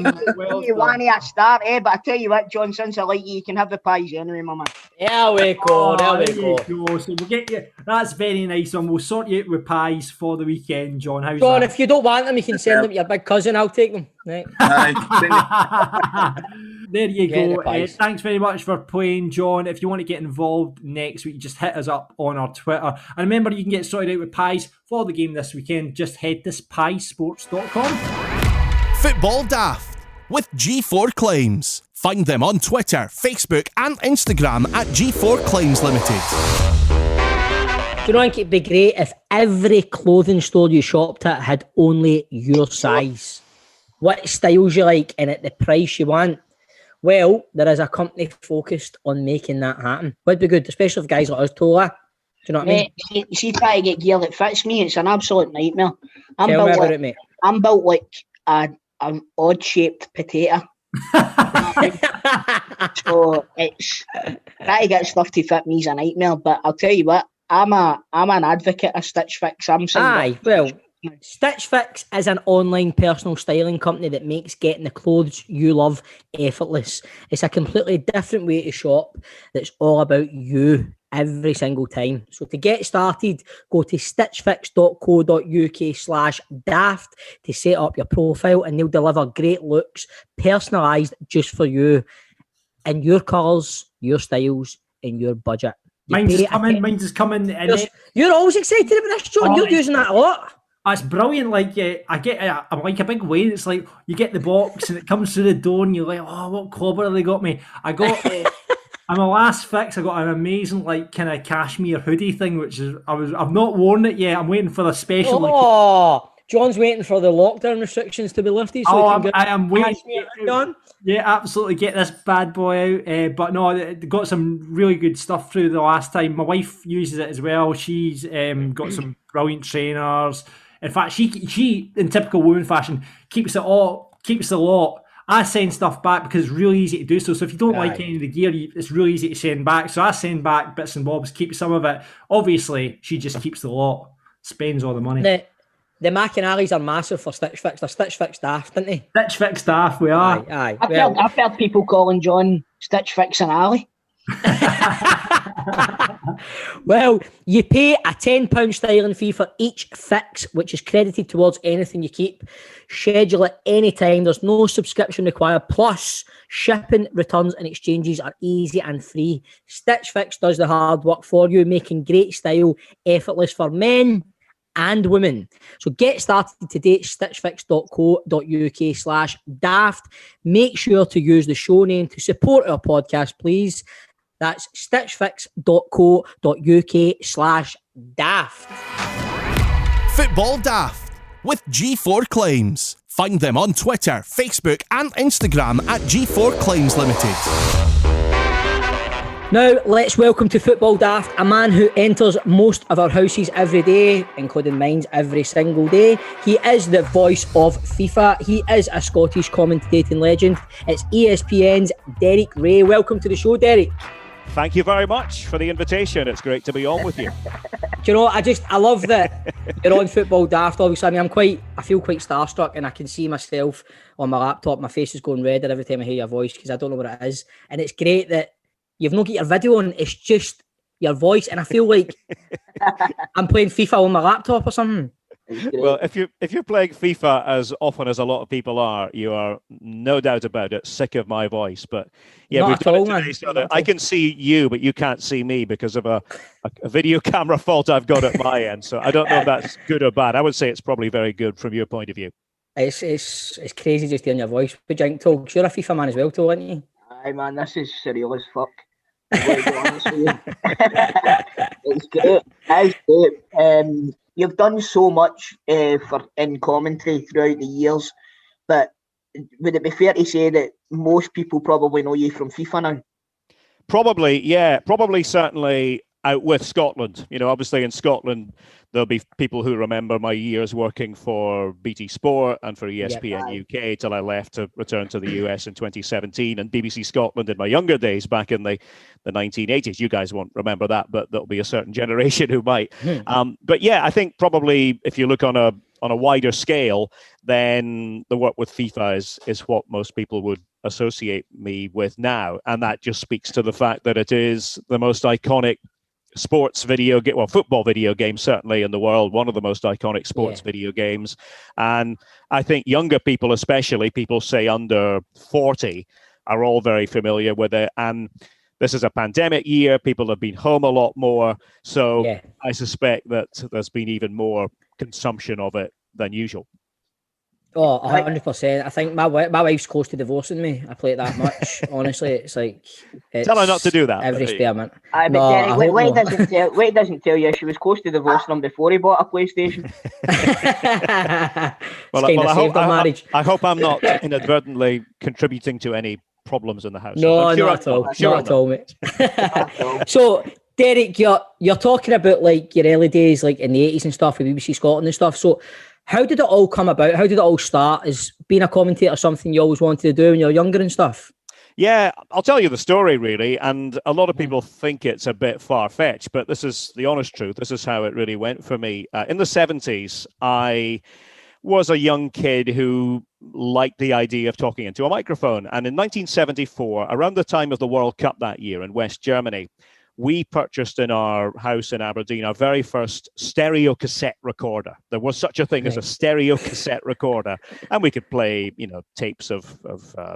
You want a start, but I tell you what, John, since I like you, you can have the pies anyway, my man. There we go. There you go. So we'll get you. That's very nice, and we'll sort you out with pies for the weekend, John. How's John, that? if you don't want them, you can send them to your big cousin. I'll take them. Right. There you Get go. the pies. Thanks very much for playing, John. If you want to get involved next week, just hit us up on our Twitter. And remember, you can get sorted out with pies for the game this weekend. Just head to spysports.com. Football Daft with G4 Claims. Find them on Twitter, Facebook and Instagram at G4 Claims Limited. Do you know, I think it'd be great if every clothing store you shopped at had only your size, what styles you like and at the price you want. Well, there is a company focused on making that happen. Would be good, especially if guys like us, Tola. Do you know what I mean? See, try to get gear that fits me, it's an absolute nightmare. Tell me about it, mate. I'm built like an odd-shaped potato. So it's trying to get stuff to fit me is a nightmare. But I'll tell you what, I'm an advocate of Stitch Fix. Well, Stitch Fix is an online personal styling company that makes getting the clothes you love effortless. It's a completely different way to shop that's all about you every single time. So to get started, go to stitchfix.co.uk/daft to set up your profile, and they'll deliver great looks, personalised just for you, in your colours, your styles, and your budget. Mine's is coming. You're always excited about this, John. You're using that a lot. That's brilliant. Like I'm like a big weight. It's like you get the box and it comes through the door and you're like, oh, what clobber have they got me? I got on my last fix. I got an amazing like kind of cashmere hoodie thing, which is I've not worn it yet. I'm waiting for the special. John's waiting for the lockdown restrictions to be lifted. So I am waiting. Yeah, absolutely. Get this bad boy out. But no, they got some really good stuff through the last time. My wife uses it as well. She's got some brilliant trainers. In fact, she in typical woman fashion keeps the lot. I send stuff back because it's really easy to do so. So if you don't like any of the gear, it's really easy to send back. So I send back bits and bobs, keep some of it. Obviously, she just keeps the lot, spends all the money. The Macanalis are massive for Stitch Fix. They're Stitch Fix Daft, aren't they? Stitch Fix Daft, we are. I've heard people calling John Stitch Fix and Ali. Well, you pay a £10 styling fee for each fix, which is credited towards anything you keep. Schedule at any time. There's no subscription required. Plus, shipping, returns and exchanges are easy and free. Stitch Fix does the hard work for you, making great style effortless for men and women. So get started today at stitchfix.co.uk/daft. Make sure to use the show name to support our podcast, please. That's stitchfix.co.uk/daft. Football Daft with G4 Claims. Find them on Twitter, Facebook and Instagram at G4 Claims Limited. Now, let's welcome to Football Daft a man who enters most of our houses every day, including mine's every single day. He is the voice of FIFA. He is a Scottish commentating legend. It's ESPN's Derek Ray. Welcome to the show, Derek. Thank you very much for the invitation. It's great to be on with you. Do you know, I love that you're on Football Daft. Obviously, I mean, I feel quite starstruck, and I can see myself on my laptop. My face is going redder every time I hear your voice because I don't know what it is. And it's great that you've not got your video on, it's just your voice, and I feel like I'm playing FIFA on my laptop or something. Well, if you're playing FIFA as often as a lot of people are, you are no doubt about it sick of my voice. But yeah, Not we've at done all, it today man. so that I can see you, but you can't see me because of a video camera fault I've got at my end. So I don't know if that's good or bad. I would say it's probably very good from your point of view. It's crazy just hearing your voice. But Jink Talk, you're a FIFA man as well, too, aren't you? Aye, man, this is surreal as fuck. I'm going to be honest with you. It's great. It's great. You've done so much in commentary throughout the years, but would it be fair to say that most people probably know you from FIFA now? Probably, yeah. Probably, certainly out with Scotland. You know, obviously in Scotland, there'll be people who remember my years working for BT Sport and for ESPN UK till I left to return to the US in 2017, and BBC Scotland in my younger days back in the 1980s. You guys won't remember that, but there'll be a certain generation who might. But yeah, I think probably if you look on a wider scale, then the work with FIFA is what most people would associate me with now. And that just speaks to the fact that it is the most iconic sports video game, well, football video game certainly in the world, one of the most iconic sports video games. And I think younger people, especially people say under 40, are all very familiar with it. And this is a pandemic year. People have been home a lot more. So I suspect that there's been even more consumption of it than usual. Oh, 100%. I think my wife's close to divorcing me. I play it that much. Honestly, it's like... Tell her not to do that. Every spare minute. Aye, but Derek, Wade doesn't tell you she was close to divorcing him before he bought a PlayStation. I hope I'm not inadvertently contributing to any problems in the house. No, not at all, mate. So, Derek, you're talking about like your early days, like in the 80s and stuff, with BBC Scotland and stuff. So, how did it all come about? How did it all start? Is being a commentator something you always wanted to do when you were younger and stuff? Yeah, I'll tell you the story, really. And a lot of people think it's a bit far-fetched, but this is the honest truth. This is how it really went for me. In the 70s, I was a young kid who liked the idea of talking into a microphone. And in 1974, around the time of the World Cup that year in West Germany, we purchased in our house in Aberdeen our very first stereo cassette recorder. There was such a thing as a stereo cassette recorder, and we could play, tapes of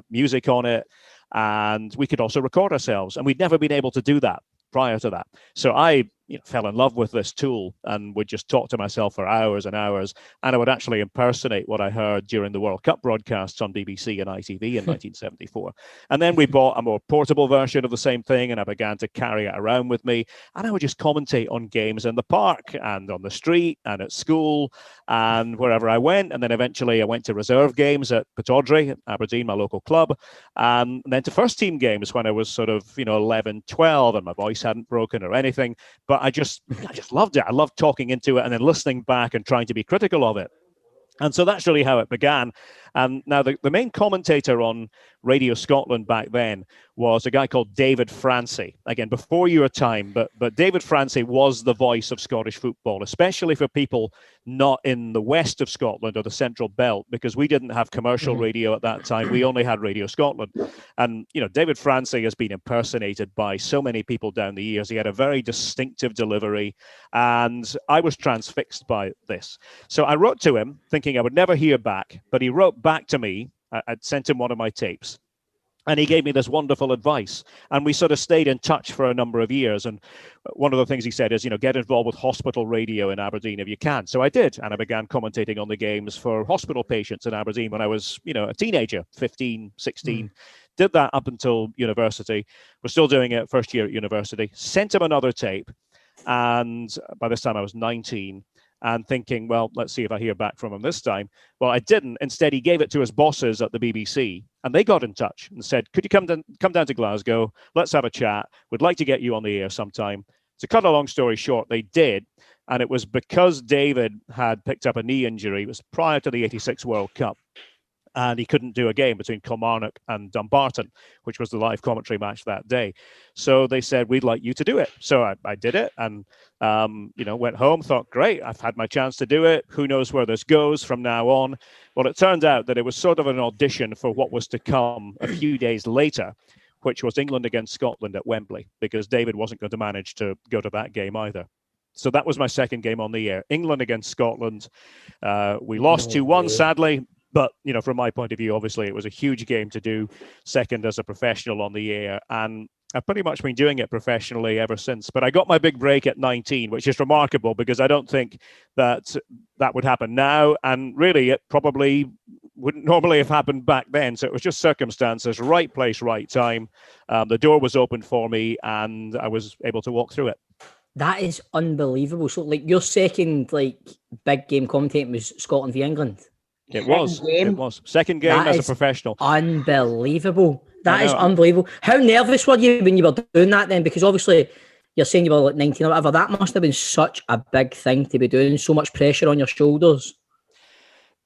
music on it, and we could also record ourselves. And we'd never been able to do that prior to that. So I fell in love with this tool and would just talk to myself for hours and hours. And I would actually impersonate what I heard during the World Cup broadcasts on BBC and ITV in 1974. And then we bought a more portable version of the same thing, and I began to carry it around with me. And I would just commentate on games in the park and on the street and at school and wherever I went. And then eventually I went to reserve games at Pittodrie, Aberdeen, my local club. And then to first team games when I was sort of, 11, 12, and my voice hadn't broken or anything. But I just loved it. I loved talking into it and then listening back and trying to be critical of it. And so that's really how it began. And now the main commentator on Radio Scotland back then was a guy called David Francie. Again, before your time, but David Francie was the voice of Scottish football, especially for people not in the west of Scotland or the Central Belt, because we didn't have commercial radio at that time. We only had Radio Scotland. And, David Francie has been impersonated by so many people down the years. He had a very distinctive delivery, and I was transfixed by this. So I wrote to him thinking I would never hear back, but he wrote back to me. I'd sent him one of my tapes, and he gave me this wonderful advice, and we sort of stayed in touch for a number of years. And one of the things he said is, get involved with hospital radio in Aberdeen if you can. So I did, and I began commentating on the games for hospital patients in Aberdeen when I was, a teenager, 15, 16. Did that up until university. We're still doing it first year at university. Sent him another tape, and by this time I was 19. and thinking, well, let's see if I hear back from him this time. Well, I didn't. Instead, he gave it to his bosses at the BBC, and they got in touch and said, could you come down to Glasgow? Let's have a chat. We'd like to get you on the air sometime. To cut a long story short, they did. And it was because David had picked up a knee injury. It was prior to the 86 World Cup. And he couldn't do a game between Kilmarnock and Dumbarton, which was the live commentary match that day. So they said, we'd like you to do it. So I did it and, went home, thought, great, I've had my chance to do it. Who knows where this goes from now on? Well, it turned out that it was sort of an audition for what was to come a few days later, which was England against Scotland at Wembley, because David wasn't going to manage to go to that game either. So that was my second game on the air, England against Scotland. We lost 2-1, sadly. But, from my point of view, obviously, it was a huge game to do second as a professional on the air. And I've pretty much been doing it professionally ever since. But I got my big break at 19, which is remarkable because I don't think that would happen now. And really, it probably wouldn't normally have happened back then. So it was just circumstances, right place, right time. The door was open for me and I was able to walk through it. That is unbelievable. So, your second, big game commentating was Scotland v England. It was. Second game as a professional. Unbelievable. That is unbelievable. How nervous were you when you were doing that then? Because obviously you're saying you were 19 or whatever. That must have been such a big thing to be doing. So much pressure on your shoulders.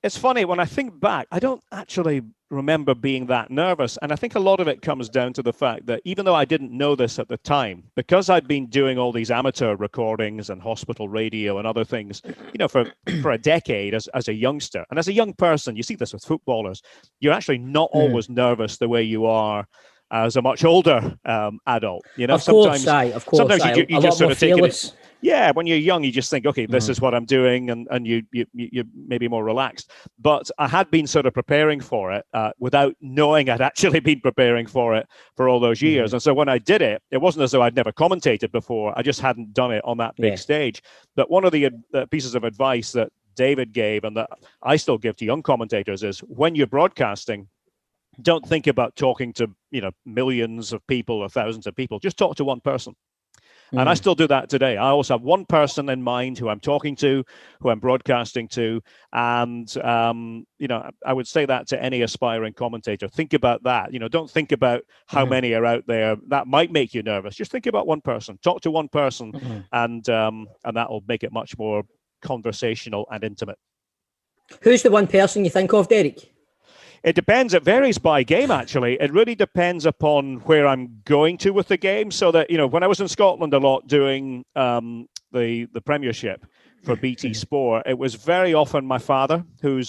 It's funny, when I think back, I don't actually remember being that nervous. And I think a lot of it comes down to the fact that even though I didn't know this at the time, because I'd been doing all these amateur recordings and hospital radio and other things, for a decade as a youngster. And as a young person, you see this with footballers, you're actually not always nervous the way you are as a much older adult. Sometimes you just sort of take it. Yeah, when you're young, you just think, okay, this is what I'm doing, and you maybe more relaxed. But I had been sort of preparing for it without knowing I'd actually been preparing for it for all those years. And so when I did it, it wasn't as though I'd never commentated before. I just hadn't done it on that big stage. But one of the pieces of advice that David gave and that I still give to young commentators is when you're broadcasting, don't think about talking to millions of people or thousands of people. Just talk to one person. And I still do that today. I also have one person in mind who I'm talking to, who I'm broadcasting to. And, I would say that to any aspiring commentator. Think about that. Don't think about how many are out there. That might make you nervous. Just think about one person. Talk to one person, and that will make it much more conversational and intimate. Who's the one person you think of, Derek? It depends. It varies by game, actually. It really depends upon where I'm going to with the game. So that, when I was in Scotland a lot doing the Premiership for BT Sport, it was very often my father, who's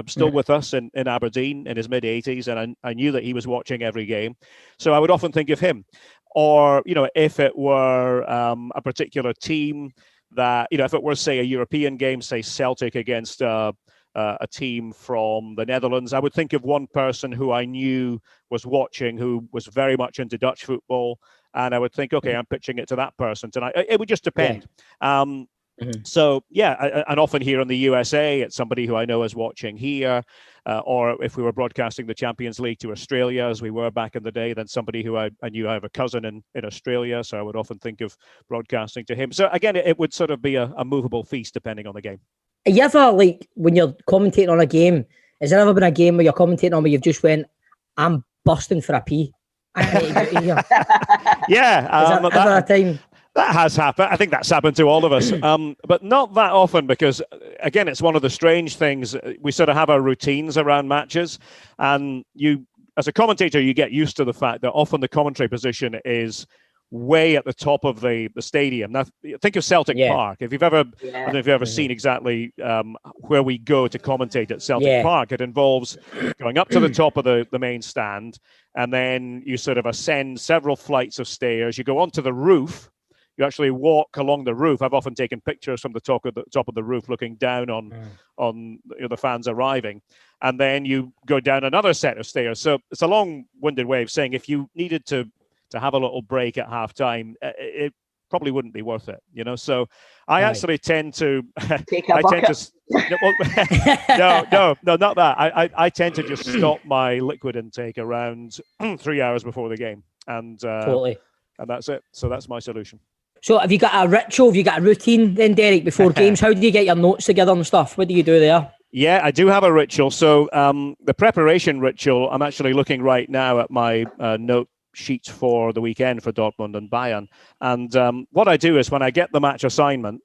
still with us in Aberdeen in his mid-80s, and I knew that he was watching every game. So I would often think of him. Or, if it were a particular team that, if it were, say, a European game, say Celtic against a team from the Netherlands, I would think of one person who I knew was watching, who was very much into Dutch football, and I would think, okay, I'm pitching it to that person tonight. It would just depend. So, and often here in the USA, it's somebody who I know is watching here, or if we were broadcasting the Champions League to Australia, as we were back in the day, then somebody who I knew. I have a cousin in Australia, so I would often think of broadcasting to him. So again, it would sort of be a movable feast depending on the game. Have you ever, when you're commentating on a game, has there ever been a game where you're commentating on where you've just went, I'm busting for a pee? Yeah. That time? That has happened. I think that's happened to all of us, but not that often because, again, it's one of the strange things. We sort of have our routines around matches, and you, as a commentator, you get used to the fact that often the commentary position is way at the top of the stadium. Now, think of Celtic Park. If you've ever, I don't know if you've ever seen exactly where we go to commentate at Celtic Park, it involves going up to the top of the main stand, and then you sort of ascend several flights of stairs. You go onto the roof. You actually walk along the roof. I've often taken pictures from the top of the roof, looking down on the fans arriving, and then you go down another set of stairs. So it's a long-winded way of saying if you needed to have a little break at half-time, it probably wouldn't be worth it, So I actually tend to take a bucket. No, not that. I tend to just stop my liquid intake around 3 hours before the game, and totally, and that's it. So that's my solution. So have you got a ritual? Have you got a routine then, Derek, before games? How do you get your notes together and stuff? What do you do there? Yeah, I do have a ritual. So the preparation ritual, I'm actually looking right now at my note sheets for the weekend for Dortmund and Bayern. And what I do is when I get the match assignment,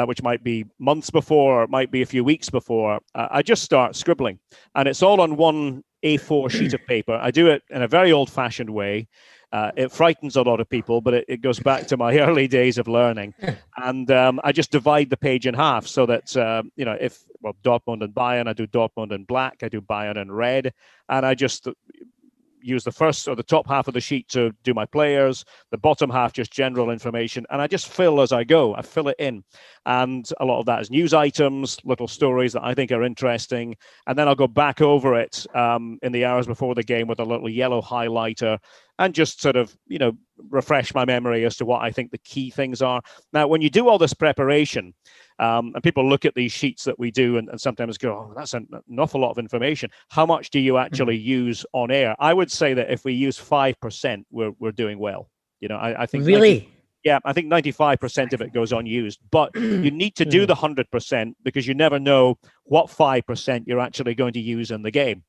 which might be months before, or it might be a few weeks before, I just start scribbling. And it's all on one A4 sheet of paper. I do it in a very old-fashioned way. It frightens a lot of people, but it goes back to my early days of learning. And I just divide the page in half so that, if Dortmund and Bayern, I do Dortmund in black, I do Bayern in red, and I just use the first or the top half of the sheet to do my players, the bottom half just general information, and I just fill as I go. I fill it in, and a lot of that is news items, little stories that I think are interesting, and then I'll go back over it in the hours before the game with a little yellow highlighter and just sort of, refresh my memory as to what I think the key things are. Now, when you do all this preparation, and people look at these sheets that we do and sometimes go, oh, that's an awful lot of information. How much do you actually use on air? I would say that if we use 5%, we're doing well. I think really. I think 95% of it goes unused, but you need to do the 100% because you never know what 5% you're actually going to use in the game.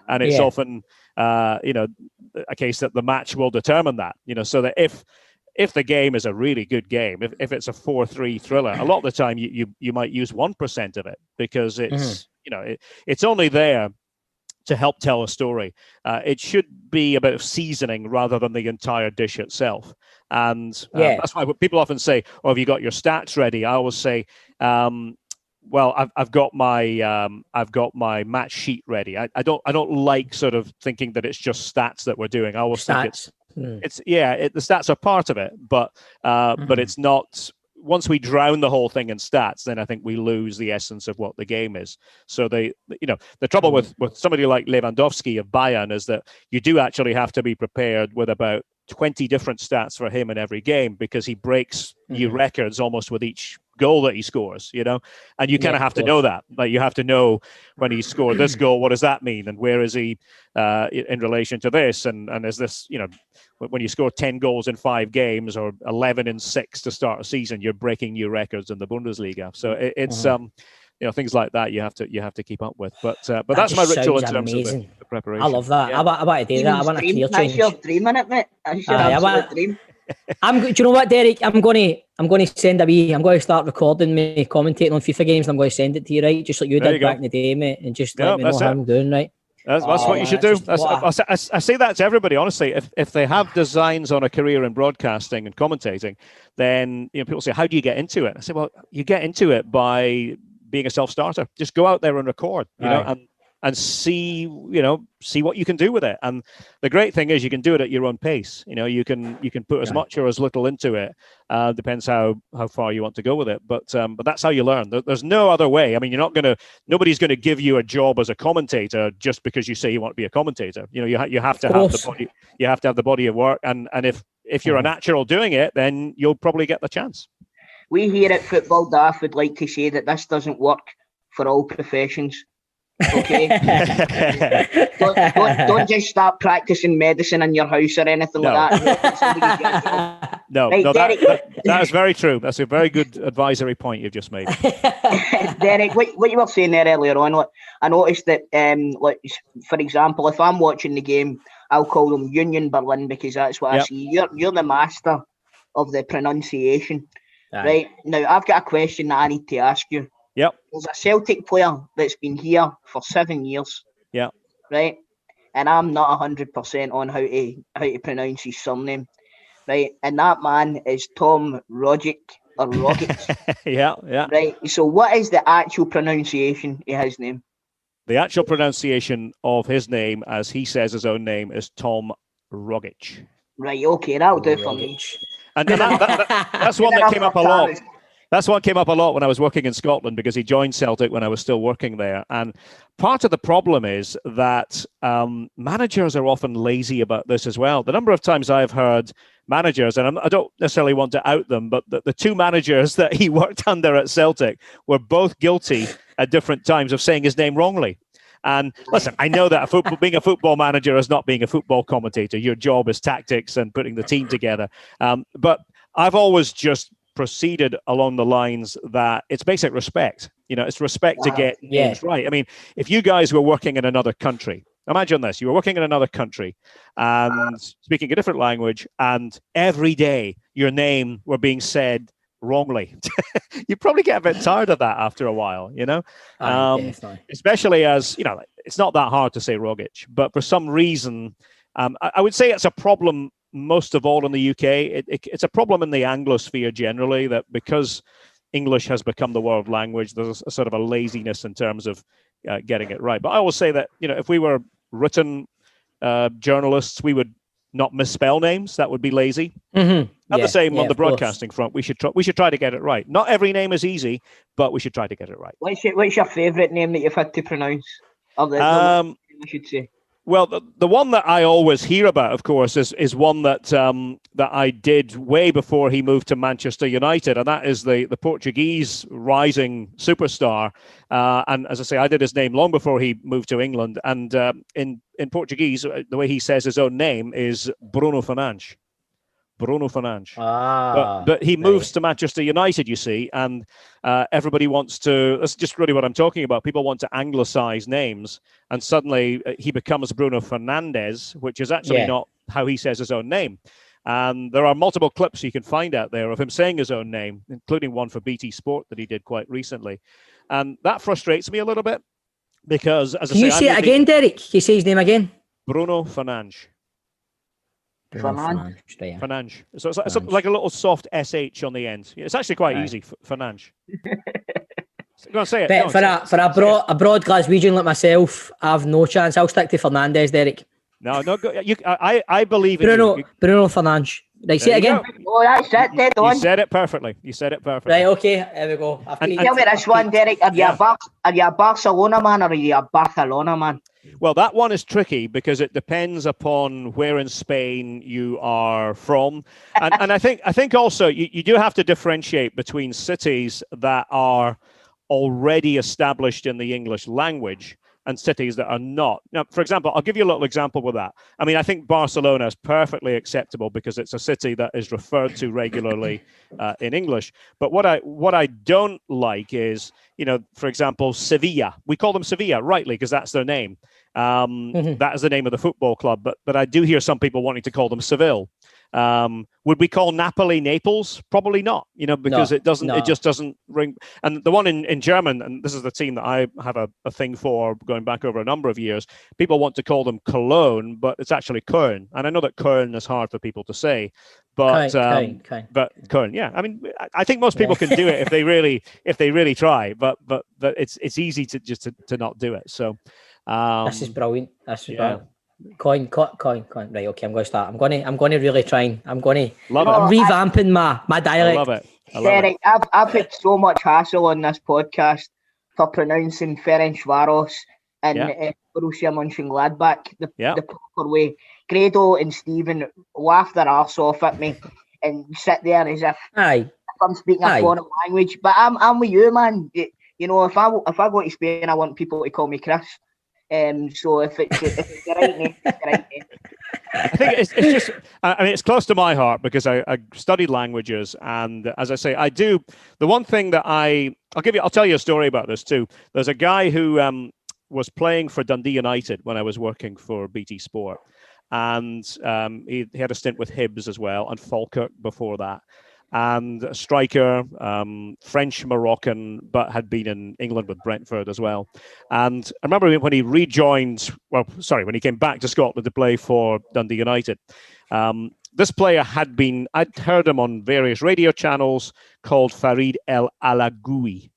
And it's often, a case that the match will determine that, so that if the game is a really good game, if it's a 4-3 thriller, a lot of the time you might use 1% of it because it's, it's only there to help tell a story. It should be a bit of seasoning rather than the entire dish itself. And that's why people often say, oh, have you got your stats ready? I always say, well, I've got my match sheet ready. I don't like sort of thinking that it's just stats that we're doing. I always think the stats are part of it, but it's not. Once we drown the whole thing in stats, then I think we lose the essence of what the game is. So the trouble with somebody like Lewandowski of Bayern is that you do actually have to be prepared with about 20 different stats for him in every game because he breaks new records almost with each goal that he scores, and you kind of have to know that. Like you have to know when he scored this goal, what does that mean? And where is he in relation to this? And is this, when you score 10 goals in 5 games or 11 in 6 to start a season, you're breaking new records in the Bundesliga. So it's, things like that you have to keep up with. But that's my ritual in terms of the preparation. I love that. I want to do that. I want a career change. That's your dream, innit, mate? That's your absolute dream. Do you know what, Derek? I'm going to send I'm going to start recording me commentating on FIFA games, and I'm going to send it to you, right? Just like you did back in the day, mate, and just let me know how I'm doing, right? That's what you should do. I say that to everybody, honestly. If they have designs on a career in broadcasting and commentating, then people say, how do you get into it? I say, well, you get into it by being a self-starter. Just go out there and record, and see what you can do with it. And the great thing is you can do it at your own pace. You can put as much or as little into it. Depends how far you want to go with it. But that's how you learn. There's no other way. I mean, nobody's going to give you a job as a commentator just because you say you want to be a commentator. You have to have the body. You have to have the body of work. And if you're a natural doing it, then you'll probably get the chance. We here at Football Daft would like to say that this doesn't work for all professions. Okay, don't just start practicing medicine in your house or anything like that. No, that is very true. That's a very good advisory point you've just made. Derek, what you were saying there earlier on, I noticed that, for example, if I'm watching the game, I'll call them Union Berlin because that's what I see. You're the master of the pronunciation, right? Now, I've got a question that I need to ask you. Yep. There's a Celtic player that's been here for 7 years. Yeah. Right. And I'm not 100% on how to pronounce his surname. Right. And that man is Tom Rogic or Rogic. Yeah. Right. So what is the actual pronunciation of his name? The actual pronunciation of his name, as he says his own name, is Tom Rogic. Right. Okay. That'll do for me. And that's one that came up a lot. That's what came up a lot when I was working in Scotland because he joined Celtic when I was still working there. And part of the problem is that managers are often lazy about this as well. The number of times I've heard managers, and I don't necessarily want to out them, but the two managers that he worked under at Celtic were both guilty at different times of saying his name wrongly. And listen, I know that being a football manager is not being a football commentator. Your job is tactics and putting the team together. But I've always just proceeded along the lines that it's basic respect. It's respect to get names right. I mean, if you guys were working in another country, imagine this: you were working in another country and speaking a different language, and every day your name were being said wrongly. You probably get a bit tired of that after a while, especially as it's not that hard to say Rogic, but for some reason, I would say it's a problem most of all in the UK. It's a problem in the Anglosphere generally, that because English has become the world language, there's a sort of a laziness in terms of getting it right. But I always say that if we were written journalists, we would not misspell names. That would be lazy. Mm-hmm. The same on the broadcasting front. We should try to get it right. Not every name is easy, but we should try to get it right. What's your favourite name that you've had to pronounce? I should say. Well, the one that I always hear about, of course, is one that that I did way before he moved to Manchester United, and that is the Portuguese rising superstar. And as I say, I did his name long before he moved to England. And in Portuguese, the way he says his own name is Bruno Fernandes. Bruno Fernandes. But he moves to Manchester United, you see, and everybody wants to. That's just really what I'm talking about. People want to anglicize names, and suddenly he becomes Bruno Fernandes, which is actually not how he says his own name. And there are multiple clips you can find out there of him saying his own name, including one for BT Sport that he did quite recently. And that frustrates me a little bit because, as Can you say it again, Derek? Can you say his name again? Bruno Fernandes. Fernandes. So it's like a little soft SH on the end. It's actually quite easy. Fernandes. Go on, say it. But for a broad Glaswegian like myself, I have no chance. I'll stick to Fernandes, Derek. No. I believe in Bruno you. Bruno Fernandes. Right, say it again. Oh, that's it. Dead on. You said it perfectly. Right, okay. There we go. Tell me this one, Derek. Are you a Barcelona man or are you a Barcelona man? Well, that one is tricky because it depends upon where in Spain you are from, and I think also you do have to differentiate between cities that are already established in the English language and cities that are not. Now, for example, I'll give you a little example with that. I mean, I think Barcelona is perfectly acceptable because it's a city that is referred to regularly in English. But what I don't like is, for example, Sevilla. We call them Sevilla, rightly, because that's their name. That is the name of the football club. But I do hear some people wanting to call them Seville. Would we call Napoli Naples? Probably not, because it just doesn't ring. And the one in German, and this is the team that I have a thing for going back over a number of years, people want to call them Cologne, but it's actually Köln. And I know that Köln is hard for people to say, but Köln, yeah. I mean, I think most people can do it if they really try, but it's easy to not do it. So this is brilliant. Brilliant. Coin. Right, okay, I'm going to start. I'm going to really try. I'm revamping my dialect. I love it. Derek, I've had so much hassle on this podcast for pronouncing Ferencváros and Borussia Mönchengladbach the proper way. Grado and Stephen laugh their arse off at me and sit there as if I'm speaking a foreign language. But I'm with you, man. If I go to Spain, I want people to call me Chris. So if it's the right name, it's the right name. I think it's just, I mean, it's close to my heart because I studied languages, and as I say, I do. The one thing that I'll tell you a story about this too. There's a guy who was playing for Dundee United when I was working for BT Sport, and he had a stint with Hibs as well, and Falkirk before that. And a striker, French Moroccan, but had been in England with Brentford as well. And I remember when he when he came back to Scotland to play for Dundee United, this player I'd heard him on various radio channels, called Farid El Alagoui.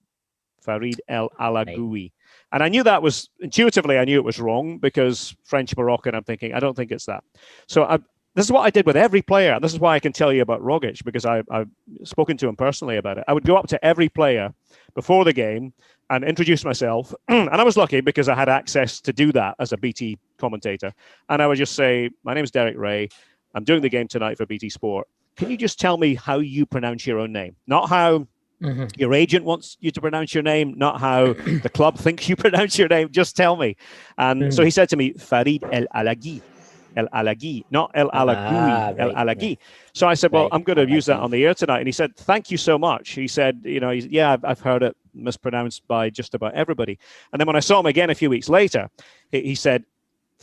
And I knew that was, intuitively, I knew it was wrong because French Moroccan, I'm thinking, I don't think it's that. So this is what I did with every player. This is why I can tell you about Rogic, because I've spoken to him personally about it. I would go up to every player before the game and introduce myself. And I was lucky because I had access to do that as a BT commentator. And I would just say, my name is Derek Ray. I'm doing the game tonight for BT Sport. Can you just tell me how you pronounce your own name? Not how your agent wants you to pronounce your name, not how the club thinks you pronounce your name. Just tell me. And so he said to me, Farid El Alaghi. El Alagi, not El Alagui, El Right, Alagi. right. So I said, well, Right, I'm going to use that Alagi. on the air tonight. And he said, thank you so much. He said, yeah, I've heard it mispronounced by just about everybody. And then when I saw him again a few weeks later, he said,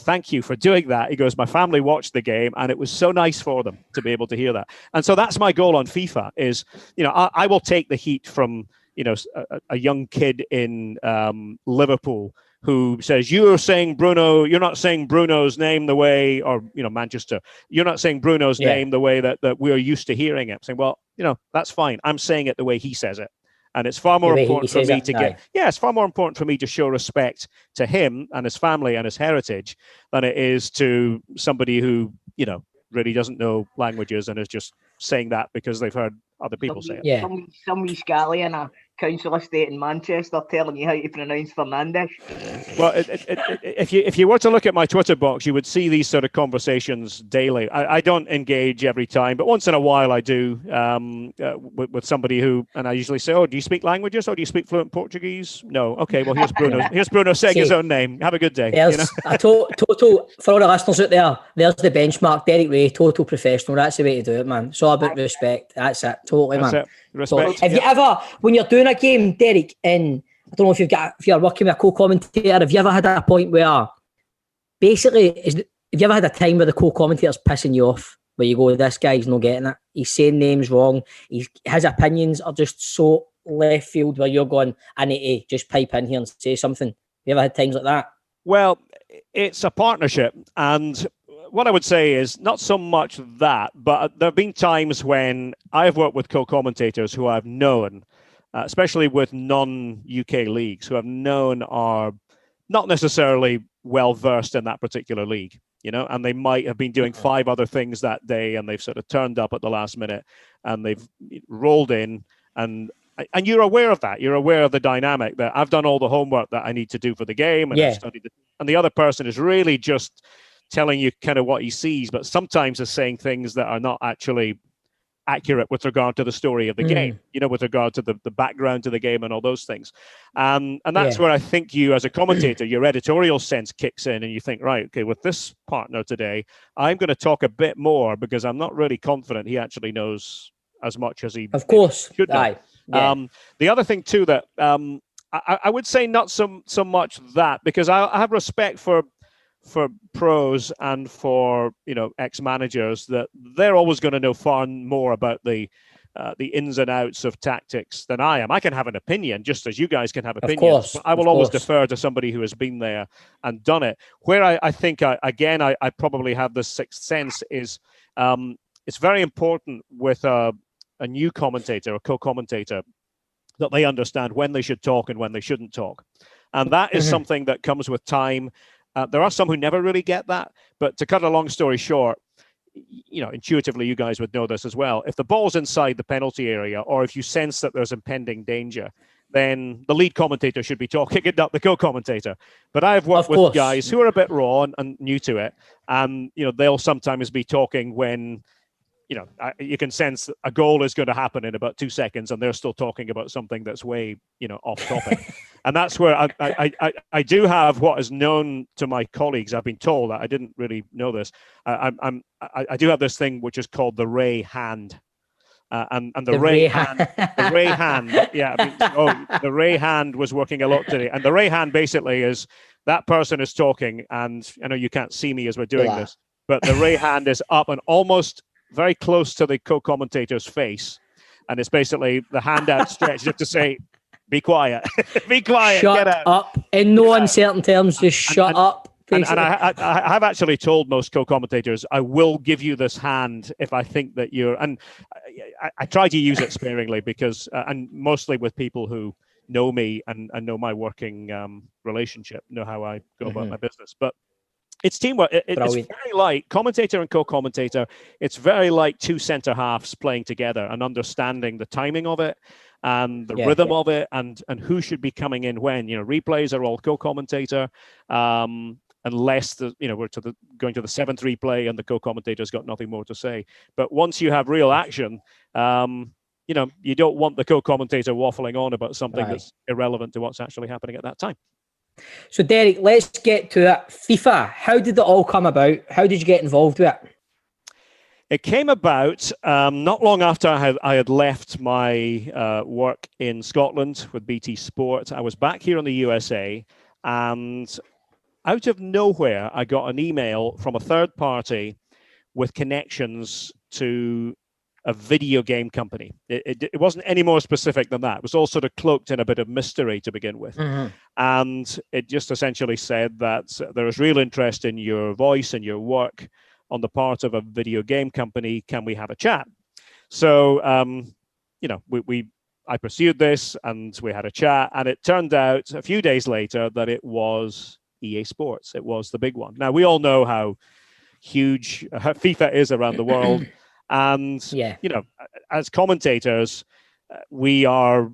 thank you for doing that. He goes, my family watched the game and it was so nice for them to be able to hear that. And so that's my goal on FIFA is, I will take the heat from, a young kid in Liverpool who says, you're not saying Bruno's name the way, or, Manchester, you're not saying Bruno's name the way that we're used to hearing it. Saying, well, that's fine. I'm saying it the way he says it. And it's far more important for me it's far more important for me to show respect to him and his family and his heritage than it is to somebody who, really doesn't know languages and is just saying that because they've heard other people say it. Yeah. Some wee scally in a council estate in Manchester telling you how to pronounce Fernandes. Well, if you were to look at my Twitter box, you would see these sort of conversations daily. I don't engage every time, but once in a while I do with somebody who, and I usually say, "Oh, do you speak languages? Or do you speak fluent Portuguese?" No. Okay. Well, here's Bruno. Here's Bruno saying his own name. Have a good day. There's a total for all the listeners out there. There's the benchmark. Derek Ray, total professional. That's the way to do it, man. It's all about respect. That's it. Totally, man. That's it. Respect. So, have you ever, when you're doing a game, Derek, and I don't know if you're working with a co-commentator, have you ever had a point where basically, have you ever had a time where the co-commentator's pissing you off, where you go, this guy's not getting it, he's saying names wrong, his opinions are just so left field, where you're going, I need to just pipe in here and say something? Have you ever had times like that? Well, it's a partnership, and what I would say is not so much that, but there have been times when I've worked with co-commentators who I've known, especially with non-UK leagues, who I've known are not necessarily well-versed in that particular league, and they might have been doing 5 other things that day, and they've sort of turned up at the last minute, and they've rolled in, and you're aware of that. You're aware of the dynamic that I've done all the homework that I need to do for the game, and I've studied it, and the other person is really just telling you kind of what he sees, but sometimes is saying things that are not actually accurate with regard to the story of the game, with regard to the background to the game and all those things. And that's where I think you, as a commentator, your editorial sense kicks in and you think, right, okay, with this partner today, I'm going to talk a bit more because I'm not really confident he actually knows as much as he should know. The other thing too that I would say not so much that, because I have respect for pros and for ex-managers, that they're always going to know far more about the ins and outs of tactics than I am. I can have an opinion, just as you guys can have opinions. But I will always defer to somebody who has been there and done it. Where I think I probably have this sixth sense is it's very important with a new commentator, a co-commentator, that they understand when they should talk and when they shouldn't talk. And that is something that comes with time. There are some who never really get that, but to cut a long story short, intuitively, you guys would know this as well. If the ball's inside the penalty area, or if you sense that there's impending danger, then the lead commentator should be talking and not the co-commentator. But I've worked with guys who are a bit raw and new to it, and they'll sometimes be talking when you can sense a goal is going to happen in about 2 seconds, and they're still talking about something that's way off topic. And that's where I do have what is known to my colleagues. I've been told that I didn't really know this. I do have this thing which is called the Ray hand, and the Ray hand, the Ray hand. Yeah, the Ray hand was working a lot today, and the Ray hand basically is that person is talking, and I know you can't see me as we're doing this, but the Ray hand is up and almost very close to the co-commentator's face, and it's basically the hand outstretched just to say, "Be quiet, be quiet, get out." Shut up. In no uncertain terms, just shut up. And I have actually told most co-commentators, I will give you this hand if I think that you're. And I try to use it sparingly because, and mostly with people who know me and know my working relationship, know how I go about my business, but. It's teamwork. It's very like commentator and co-commentator. It's very like 2 centre halves playing together and understanding the timing of it and the rhythm of it and who should be coming in when. Replays are all co-commentator, unless we're going to the 7th replay and the co-commentator's got nothing more to say. But once you have real action, you don't want the co-commentator waffling on about something that's irrelevant to what's actually happening at that time. So, Derek, let's get to it. FIFA, how did it all come about? How did you get involved with it? It came about not long after I had left my work in Scotland with BT Sport. I was back here in the USA, and out of nowhere, I got an email from a third party with connections to a video game company. It wasn't any more specific than that. It was all sort of cloaked in a bit of mystery to begin with. Mm-hmm. And it just essentially said that there is real interest in your voice and your work on the part of a video game company. Can we have a chat? So, I pursued this and we had a chat, and it turned out a few days later that it was EA Sports. It was the big one. Now, we all know how huge FIFA is around the world. And, as commentators, we are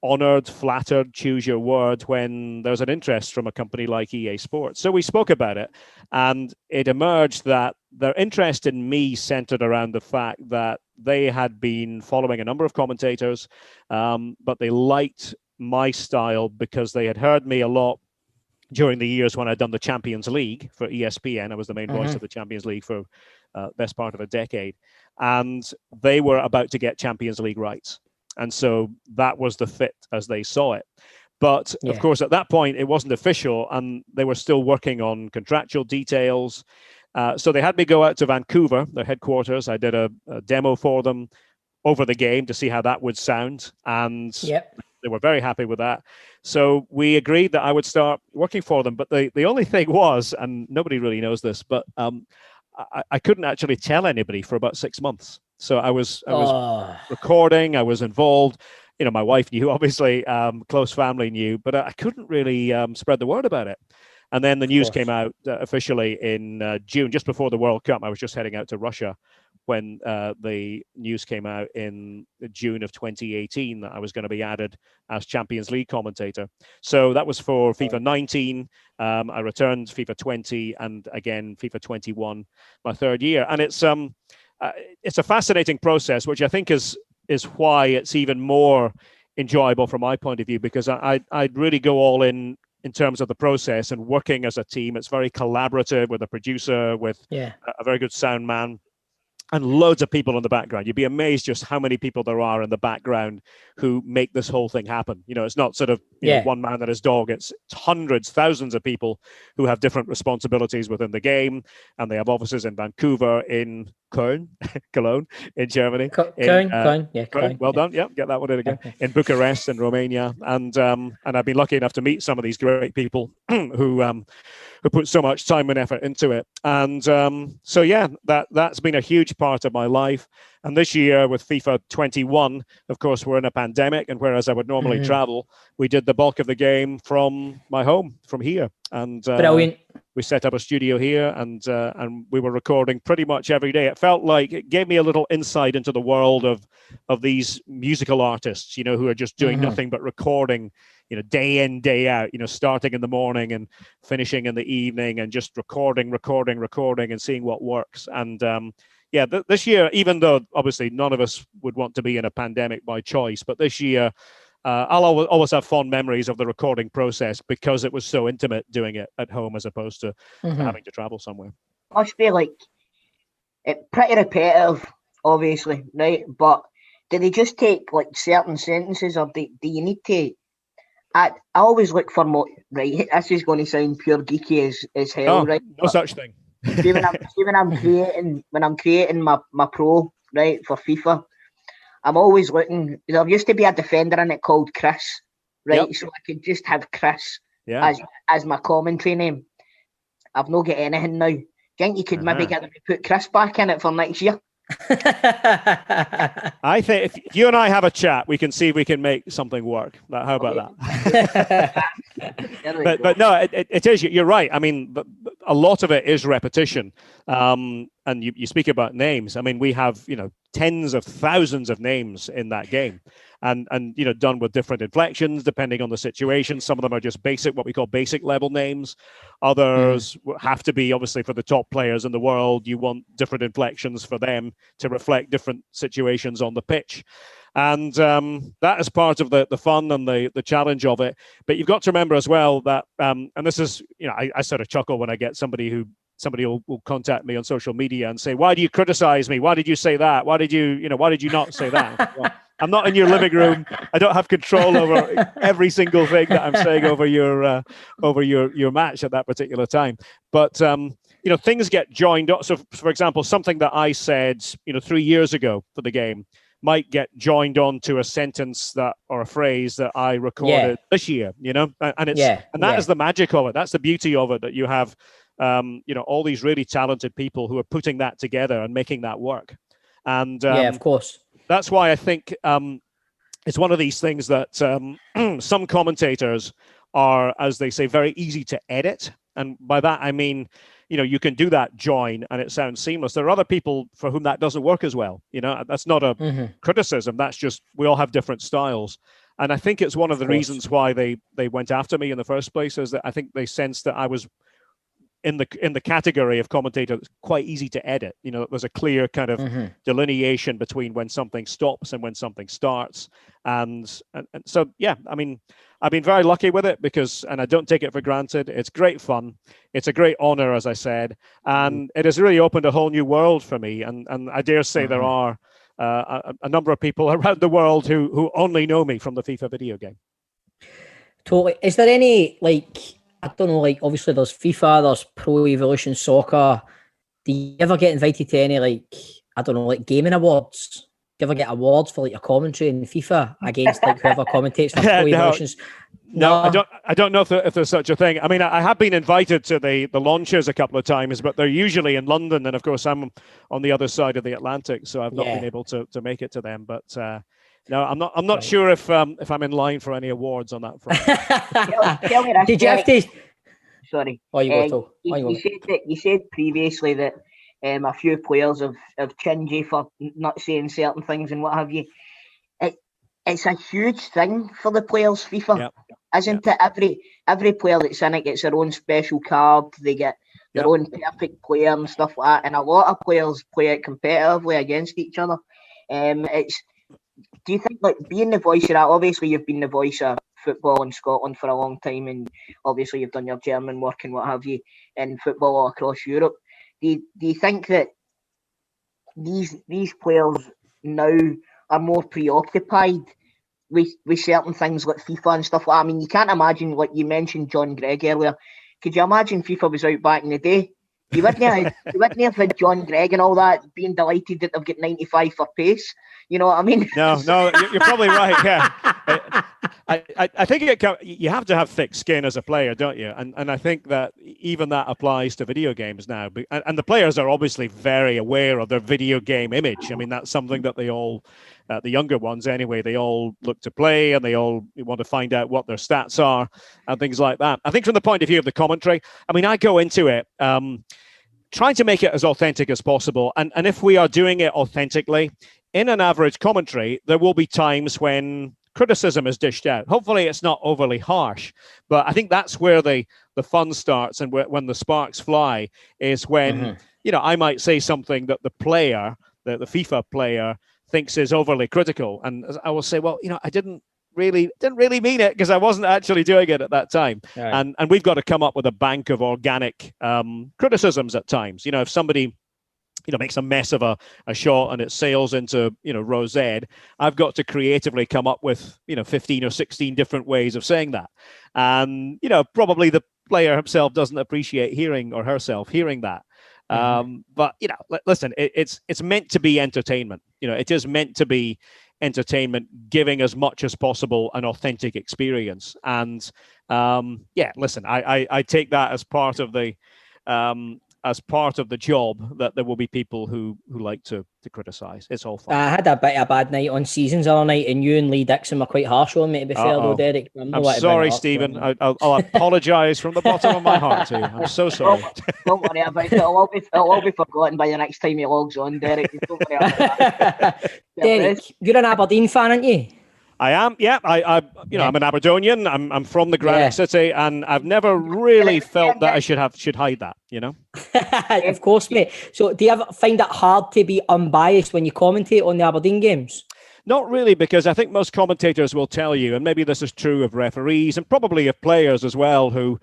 honored, flattered, choose your word, when there's an interest from a company like EA Sports. So we spoke about it, and it emerged that their interest in me centered around the fact that they had been following a number of commentators, but they liked my style because they had heard me a lot during the years when I'd done the Champions League for ESPN. I was the main voice of the Champions League for best part of a decade. And they were about to get Champions League rights. And so that was the fit as they saw it. But of course, at that point, it wasn't official, and they were still working on contractual details. So they had me go out to Vancouver, their headquarters. I did a demo for them over the game to see how that would sound. And they were very happy with that. So we agreed that I would start working for them. But the only thing was, and nobody really knows this, but I couldn't actually tell anybody for about 6 months. So I was recording, I was involved. You know, my wife knew, obviously, close family knew, but I couldn't really spread the word about it. And then the news came out officially in June, just before the World Cup. I was just heading out to Russia when the news came out in June of 2018 that I was going to be added as Champions League commentator. So that was for FIFA 19. I returned FIFA 20 and again FIFA 21, my third year. And it's a fascinating process, which I think is why it's even more enjoyable from my point of view, because I'd really go all in terms of the process and working as a team. It's very collaborative with a producer, with a very good sound man, and loads of people in the background. You'd be amazed just how many people there are in the background who make this whole thing happen. You know, it's not sort of one man and his dog. It's hundreds, thousands of people who have different responsibilities within the game. And they have offices in Vancouver, in Cologne, in Germany. Cologne. Well done. Yeah, get that one in again. In Bucharest, in Romania. And I've been lucky enough to meet some of these great people who put so much time and effort into it. And that's been a huge part of my life. And this year with FIFA 21, of course, we're in a pandemic, and whereas I would normally travel, we did the bulk of the game from my home, from here. And brilliant. We set up a studio here, and we were recording pretty much every day. It felt like it gave me a little insight into the world of these musical artists, you know, who are just doing nothing but recording, you know, day in, day out, you know, starting in the morning and finishing in the evening, and just recording and seeing what works. And this year, even though obviously none of us would want to be in a pandemic by choice, but this year, I'll always have fond memories of the recording process because it was so intimate doing it at home as opposed to having to travel somewhere. Must be like pretty repetitive, obviously, right? But do they just take like certain sentences, or do you need to? I always look for more. Right, this is going to sound pure geeky as hell, right? No such thing. See, when I'm creating my pro, right, for FIFA, I'm always looking. There used to be a defender in it called Chris, right? So I could just have Chris as my commentary name. I've not got anything now. Think you could maybe get them to put Chris back in it for next year? I think if you and I have a chat, we can see if we can make something work. How about that? but no, it is. You're right. I mean, a lot of it is repetition. And you speak about names. I mean, we have, tens of thousands of names in that game, and done with different inflections depending on the situation. Some of them are just basic, what we call basic level names. Others have to be, obviously, for the top players in the world. You want different inflections for them to reflect different situations on the pitch. And that is part of the fun and the challenge of it. But you've got to remember as well that, and this is, I sort of chuckle when I get somebody will contact me on social media and say, "Why do you criticize me? Why did you say that? Why did you not say that?" Well, I'm not in your living room. I don't have control over every single thing that I'm saying over your match at that particular time. But things get joined up. So, for example, something that I said 3 years ago for the game might get joined on to a sentence or a phrase that I recorded this year, and that is the magic of it. That's the beauty of it, that you have, all these really talented people who are putting that together and making that work. And of course, that's why I think it's one of these things that some commentators are, as they say, very easy to edit. And by that, I mean, you can do that join and it sounds seamless. There are other people for whom that doesn't work as well. That's not a criticism. That's just, we all have different styles. And I think it's one of the reasons why they went after me in the first place, is that I think they sensed that I was in the category of commentator that's quite easy to edit. There's a clear kind of delineation between when something stops and when something starts. And so, yeah, I mean, I've been very lucky with it and I don't take it for granted. It's great fun. It's a great honor, as I said, and it has really opened a whole new world for me. And I dare say there are a number of people around the world who only know me from the FIFA video game. Totally. Is there any, I don't know, obviously there's FIFA, there's Pro Evolution Soccer. Do you ever get invited to any, I don't know, gaming awards? Do you ever get awards for your commentary in FIFA against whoever commentates for Pro Evolutions? No, I don't know if there's such a thing. I mean, I have been invited to the launches a couple of times, but they're usually in London, and of course I'm on the other side of the Atlantic, so I've not been able to make it to them. But no, I'm not sure if I'm in line for any awards on that front. Did you have to? Sorry. Oh, you said previously that a few players have chinned you for not saying certain things and what have you. It's a huge thing for the players, FIFA, isn't it? Every player that's in it gets their own special card. They get their own perfect player and stuff like that. And a lot of players play it competitively against each other. Do you think, being the voice of that, obviously you've been the voice of football in Scotland for a long time, and obviously you've done your German work and what have you in football all across Europe. Do you think that these players now are more preoccupied with certain things like FIFA and stuff like that? I mean, you can't imagine, like you mentioned John Gregg earlier. Could you imagine FIFA was out back in the day? You wouldn't have had John Gregg and all that being delighted that they've got 95 for pace. You know what I mean? No, you're probably right. Yeah, I think you have to have thick skin as a player, don't you? And I think that even that applies to video games now. And the players are obviously very aware of their video game image. I mean, that's something that they all, the younger ones anyway, they all look to play and they all want to find out what their stats are and things like that. I think from the point of view of the commentary, I mean, I go into it trying to make it as authentic as possible. And if we are doing it authentically, in an average commentary, there will be times when criticism is dished out. Hopefully it's not overly harsh, but I think that's where the fun starts, and when the sparks fly is when, I might say something that the player, the FIFA player, thinks is overly critical. And I will say, well, I didn't really mean it, because I wasn't actually doing it at that time. Right. And we've got to come up with a bank of organic criticisms at times. If somebody makes a mess of a shot and it sails into, row Z, I've got to creatively come up with, 15 or 16 different ways of saying that. And, probably the player himself doesn't appreciate hearing that. But, listen, it's meant to be entertainment. It is meant to be entertainment, giving as much as possible an authentic experience. And, listen, I take that as part of the as part of the job that there will be people who like to criticise. It's all fine. I had a bit of a bad night on Seasons the other night, and you and Lee Dixon were quite harsh on me, to be fair, though, Derek. I'm sorry, Stephen. I'll apologise from the bottom of my heart to you. I'm so sorry. Don't worry about it. It'll all be forgotten by the next time he logs on, Derek. Don't worry about that. Derek, you're an Aberdeen fan, aren't you? I am, yeah. I'm an Aberdonian. I'm from the Granite City, and I've never really felt that I should hide that. Of course, mate. So, do you ever find it hard to be unbiased when you commentate on the Aberdeen games? Not really, because I think most commentators will tell you, and maybe this is true of referees and probably of players as well who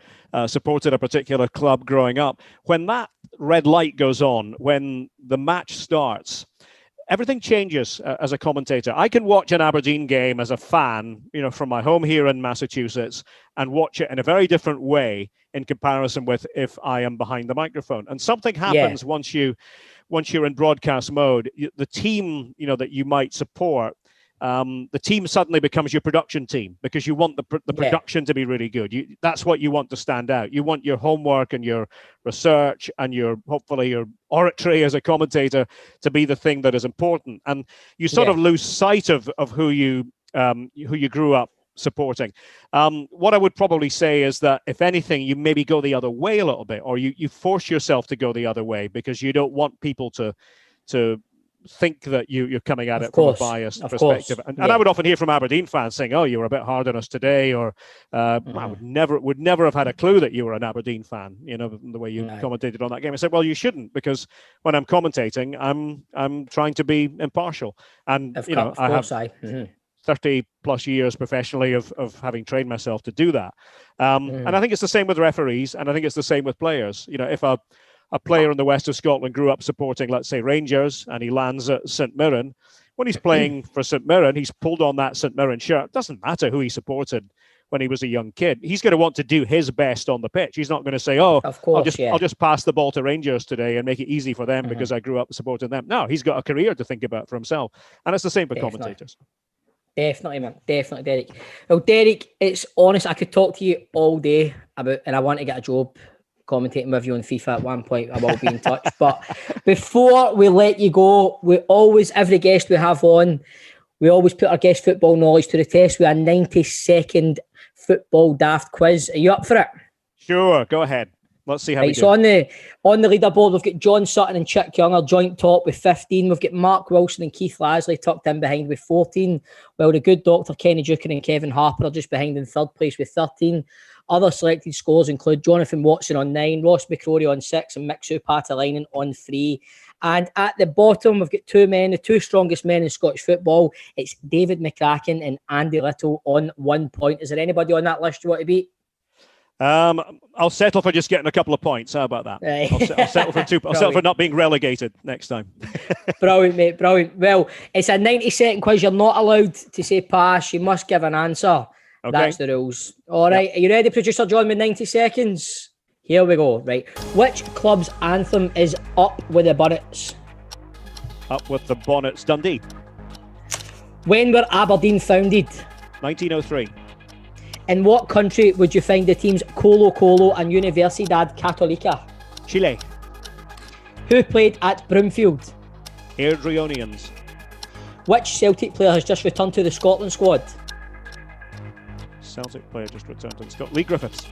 supported a particular club growing up. When that red light goes on, when the match starts, everything changes as a commentator. I can watch an Aberdeen game as a fan, from my home here in Massachusetts, and watch it in a very different way in comparison with if I am behind the microphone. And something happens once you're in broadcast mode. The team, that you might support, the team suddenly becomes your production team because you want the production to be really good. That's what you want to stand out. You want your homework and your research and hopefully your oratory as a commentator to be the thing that is important. And you sort of lose sight of who you grew up supporting. What I would probably say is that if anything, you maybe go the other way a little bit, or you force yourself to go the other way because you don't want people to think that you're coming at it from a biased perspective. And I would often hear from Aberdeen fans saying, "Oh, you were a bit hard on us today," or "I would never have had a clue that you were an Aberdeen fan." The way you commentated on that game. I said, "Well, you shouldn't, because when I'm commentating, I'm trying to be impartial." And I have 30 plus years professionally of having trained myself to do that. And I think it's the same with referees, and I think it's the same with players. If a player in the west of Scotland grew up supporting, let's say, Rangers, and he lands at St Mirren, when he's playing for St Mirren, he's pulled on that St Mirren shirt. It doesn't matter who he supported when he was a young kid. He's going to want to do his best on the pitch. He's not going to say, "Oh, I'll just pass the ball to Rangers today and make it easy for them because I grew up supporting them." No, he's got a career to think about for himself. And it's the same for commentators. Definitely, man. Definitely, Derek. Well, Derek, it's honest. I could talk to you all day and I want to get a job commentating with you on FIFA at one point. I will be in touch. But before we let you go, every guest we have on, we always put our guest football knowledge to the test with a 90-second football daft quiz. Are you up for it? Sure, go ahead. Let's see how we do. So on the leaderboard, we've got John Sutton and Chick Younger joint top with 15. We've got Mark Wilson and Keith Lasley tucked in behind with 14, while the good doctor Kenny Dukin and Kevin Harper are just behind in third place with 13. Other selected scores include Jonathan Watson on 9, Ross McCrory on 6, and Mixu Patalainen on 3. And at the bottom, we've got two men, the two strongest men in Scottish football. It's David McCracken and Andy Little on 1 point. Is there anybody on that list you want to beat? I'll settle for just getting a couple of points. How about that? I'll settle for 2. I'll settle for not being relegated next time. Brilliant, mate. Brilliant. Well, it's a 90-second quiz. You're not allowed to say pass. You must give an answer. Okay. That's the rules. All right. Yep. Are you ready, producer John, with 90 seconds? Here we go. Right. Which club's anthem is Up With The Bonnets? Up With The Bonnets, Dundee. When were Aberdeen founded? 1903. In what country would you find the teams Colo Colo and Universidad Católica? Chile. Who played at Broomfield? Airdrieonians. Which Celtic player has just returned to the Scotland squad? Celtic player just returned to the Scotland. Lee Griffiths.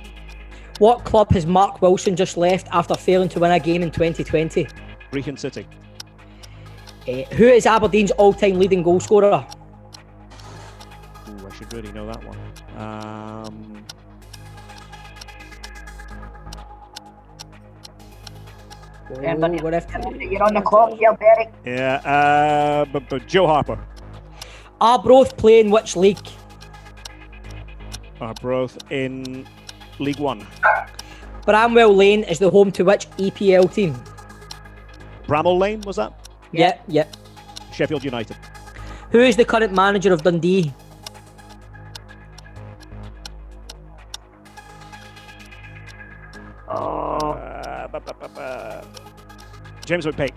What club has Mark Wilson just left after failing to win a game in 2020? Brechin City. Who is Aberdeen's all-time leading goal scorer? Ooh, I should really know that one. You're on the clock here, Derek. Yeah, but Joe Harper. Arbroath play in which league? Arbroath in League One. Bramwell Lane is the home to which EPL team? Bramall Lane, was that? Yeah. Sheffield United. Who is the current manager of Dundee? James McPake.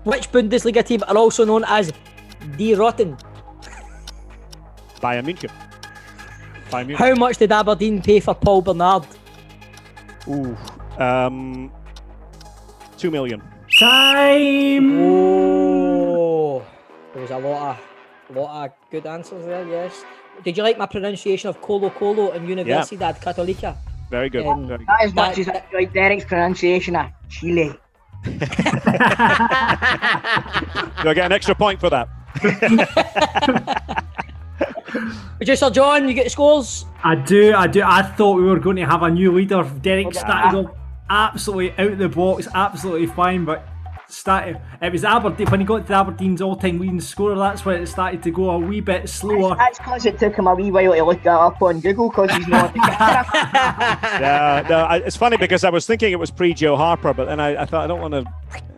Which Bundesliga team are also known as Die Rotten? Bayern München. How much did Aberdeen pay for Paul Bernard? Ooh, 2 million. Time! Oh, there was a lot of good answers there, yes. Did you like my pronunciation of Colo Colo and Universidad Católica? Very good. Very good. Not as much as I enjoyed Derek's pronunciation of Chile. Do I get an extra point for that? Producer John, you get the scores? I do. I thought we were going to have a new leader. Derek started off absolutely out of the box, absolutely fine, but it was Aberdeen. When he got to Aberdeen's all-time leading scorer, that's when it started to go a wee bit slower. That's because it took him a wee while to look that up on Google, because he's not. It's funny because I was thinking it was pre-Joe Harper, but then I thought I don't want to.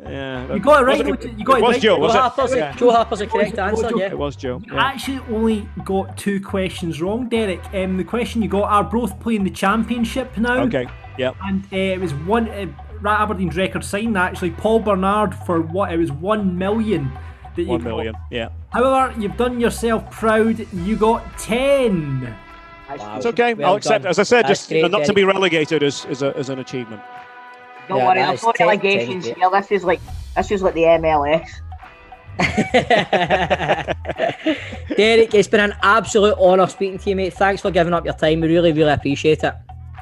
Yeah, you got it right. You got it right. Joe, was it? Joe Harper's the correct answer. Yeah, it was Joe. You actually only got 2 questions wrong, Derek. The question you got are both playing the championship now. Okay. Yeah. And it was one. Aberdeen's record signed actually. Paul Bernard for what? It was 1 million. That you 1 million. Yeah. However, you've done yourself proud. You got 10. Wow. It's okay. I'll accept. As I said, just great, not to be relegated is an achievement. Don't worry, there's no relegations here. This is like the MLS. Derek, it's been an absolute honour speaking to you, mate. Thanks for giving up your time. We really, really appreciate it.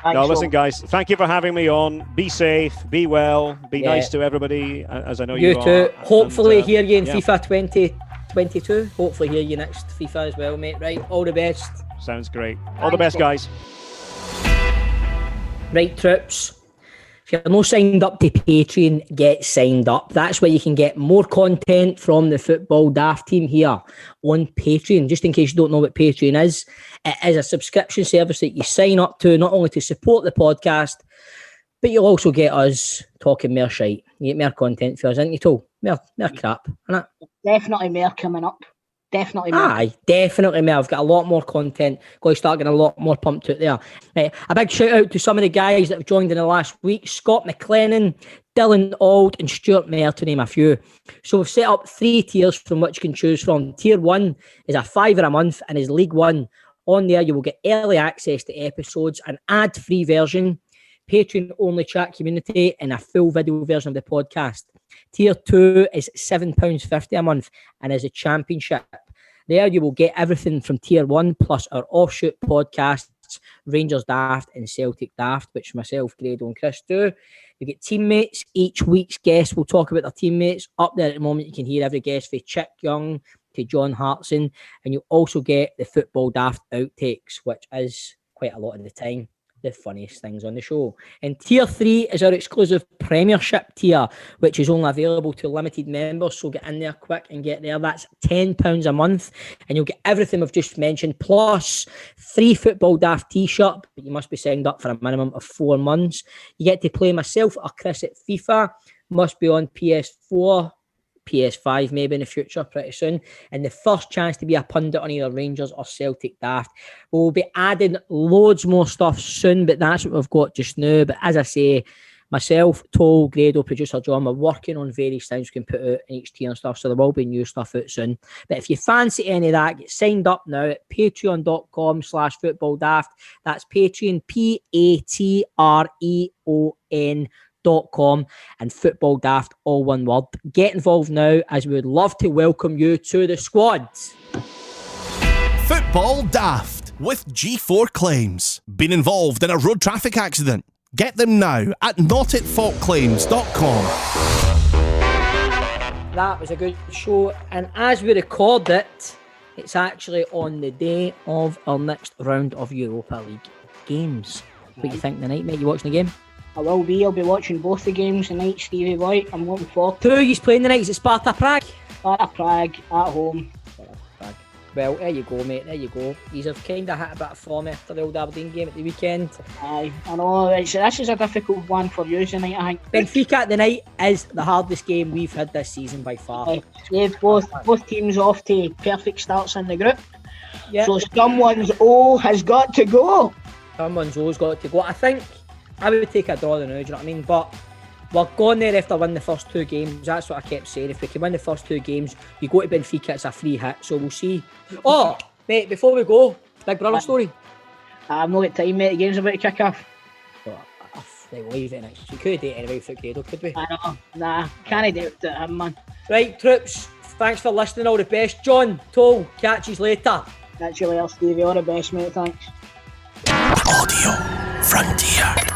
Listen, guys, thank you for having me on. Be safe, be well, be nice to everybody, as I know you are. You too. Hopefully hear you in FIFA 2022. Hopefully hear you next FIFA as well, mate. Right, all the best. Sounds great. All the best, guys. Right, troops. If you're not signed up to Patreon, get signed up. That's where you can get more content from the Football Daft team here on Patreon. Just in case you don't know what Patreon is, it is a subscription service that you sign up to, not only to support the podcast, but you'll also get us talking more shite. You get more content for us, ain't you, too? More crap, innit? Definitely more coming up. Definitely more. Aye, definitely more. I've got a lot more content. Going to start getting a lot more pumped out there. Right, a big shout out to some of the guys that have joined in the last week. Scott McLennan, Dylan Auld and Stuart Mayer, to name a few. So we've set up 3 tiers from which you can choose from. Tier 1 is a £5 a month and is League 1. On there you will get early access to episodes, an ad-free version, Patreon-only chat community and a full video version of the podcast. Tier 2 is £7.50 a month and is a championship. There you will get everything from Tier 1 plus our offshoot podcasts, Rangers Daft and Celtic Daft, which myself, Grado and Chris do. You get teammates. Each week's guest will talk about their teammates. Up there at the moment, you can hear every guest from Chick Young to John Hartson. And you also get the Football Daft outtakes, which is quite a lot of the time the funniest things on the show. And Tier 3 is our exclusive Premiership tier, which is only available to limited members, so get in there quick and get there. That's £10 a month, and you'll get everything we've just mentioned, plus 3 Football Daft t-shirts, but you must be signed up for a minimum of 4 months. You get to play myself or Chris at FIFA, must be on PS4, PS5 maybe in the future pretty soon, and the first chance to be a pundit on either Rangers or Celtic Daft. We'll be adding loads more stuff soon, but that's what we've got just now. But as I say, myself, Toll, Grado, producer John, we're working on various things we can put out in each tier and stuff, so there will be new stuff out soon. But if you fancy any of that, get signed up now at patreon.com/footballdaft. That's Patreon, Patreon.com and Football Daft, all one word. Get involved now, as we would love to welcome you to the squad. Football Daft with G4 Claims. Been involved in a road traffic accident? Get them now at notitfaultclaims.com. That was a good show, and as we record it, it's actually on the day of our next round of Europa League games. What do you think tonight, mate? You watching the game? I will be. I'll be watching both the games tonight, Stevie Boy. I'm looking forward to it. Who are you playing tonight? Is it Sparta Prague? Sparta Prague at home. Well, there you go, mate. There you go. These have kind of hit a bit of form after the old Aberdeen game at the weekend. Aye, I know. This is a difficult one for you tonight, I think. Benfica at the night is the hardest game we've had this season by far. They've both teams off to perfect starts in the group. Yep. So someone's O has got to go. Someone's O's got to go. I think I would take a draw now, do you know what I mean? But we're going there after winning the first 2 games. That's what I kept saying. If we can win the first 2 games, you go to Benfica, it's a free hit. So we'll see. Oh, mate, before we go, Big Brother story. I'm not at time, mate. The game's about to kick off. Right, leave it next. We could do it anyway without Grado, could we? I know. Nah, can't do it to him, man. Right, troops. Thanks for listening. All the best. John, Toll, catch you later. Catch you later, Stevie. All the best, mate. Thanks. Audio Frontier.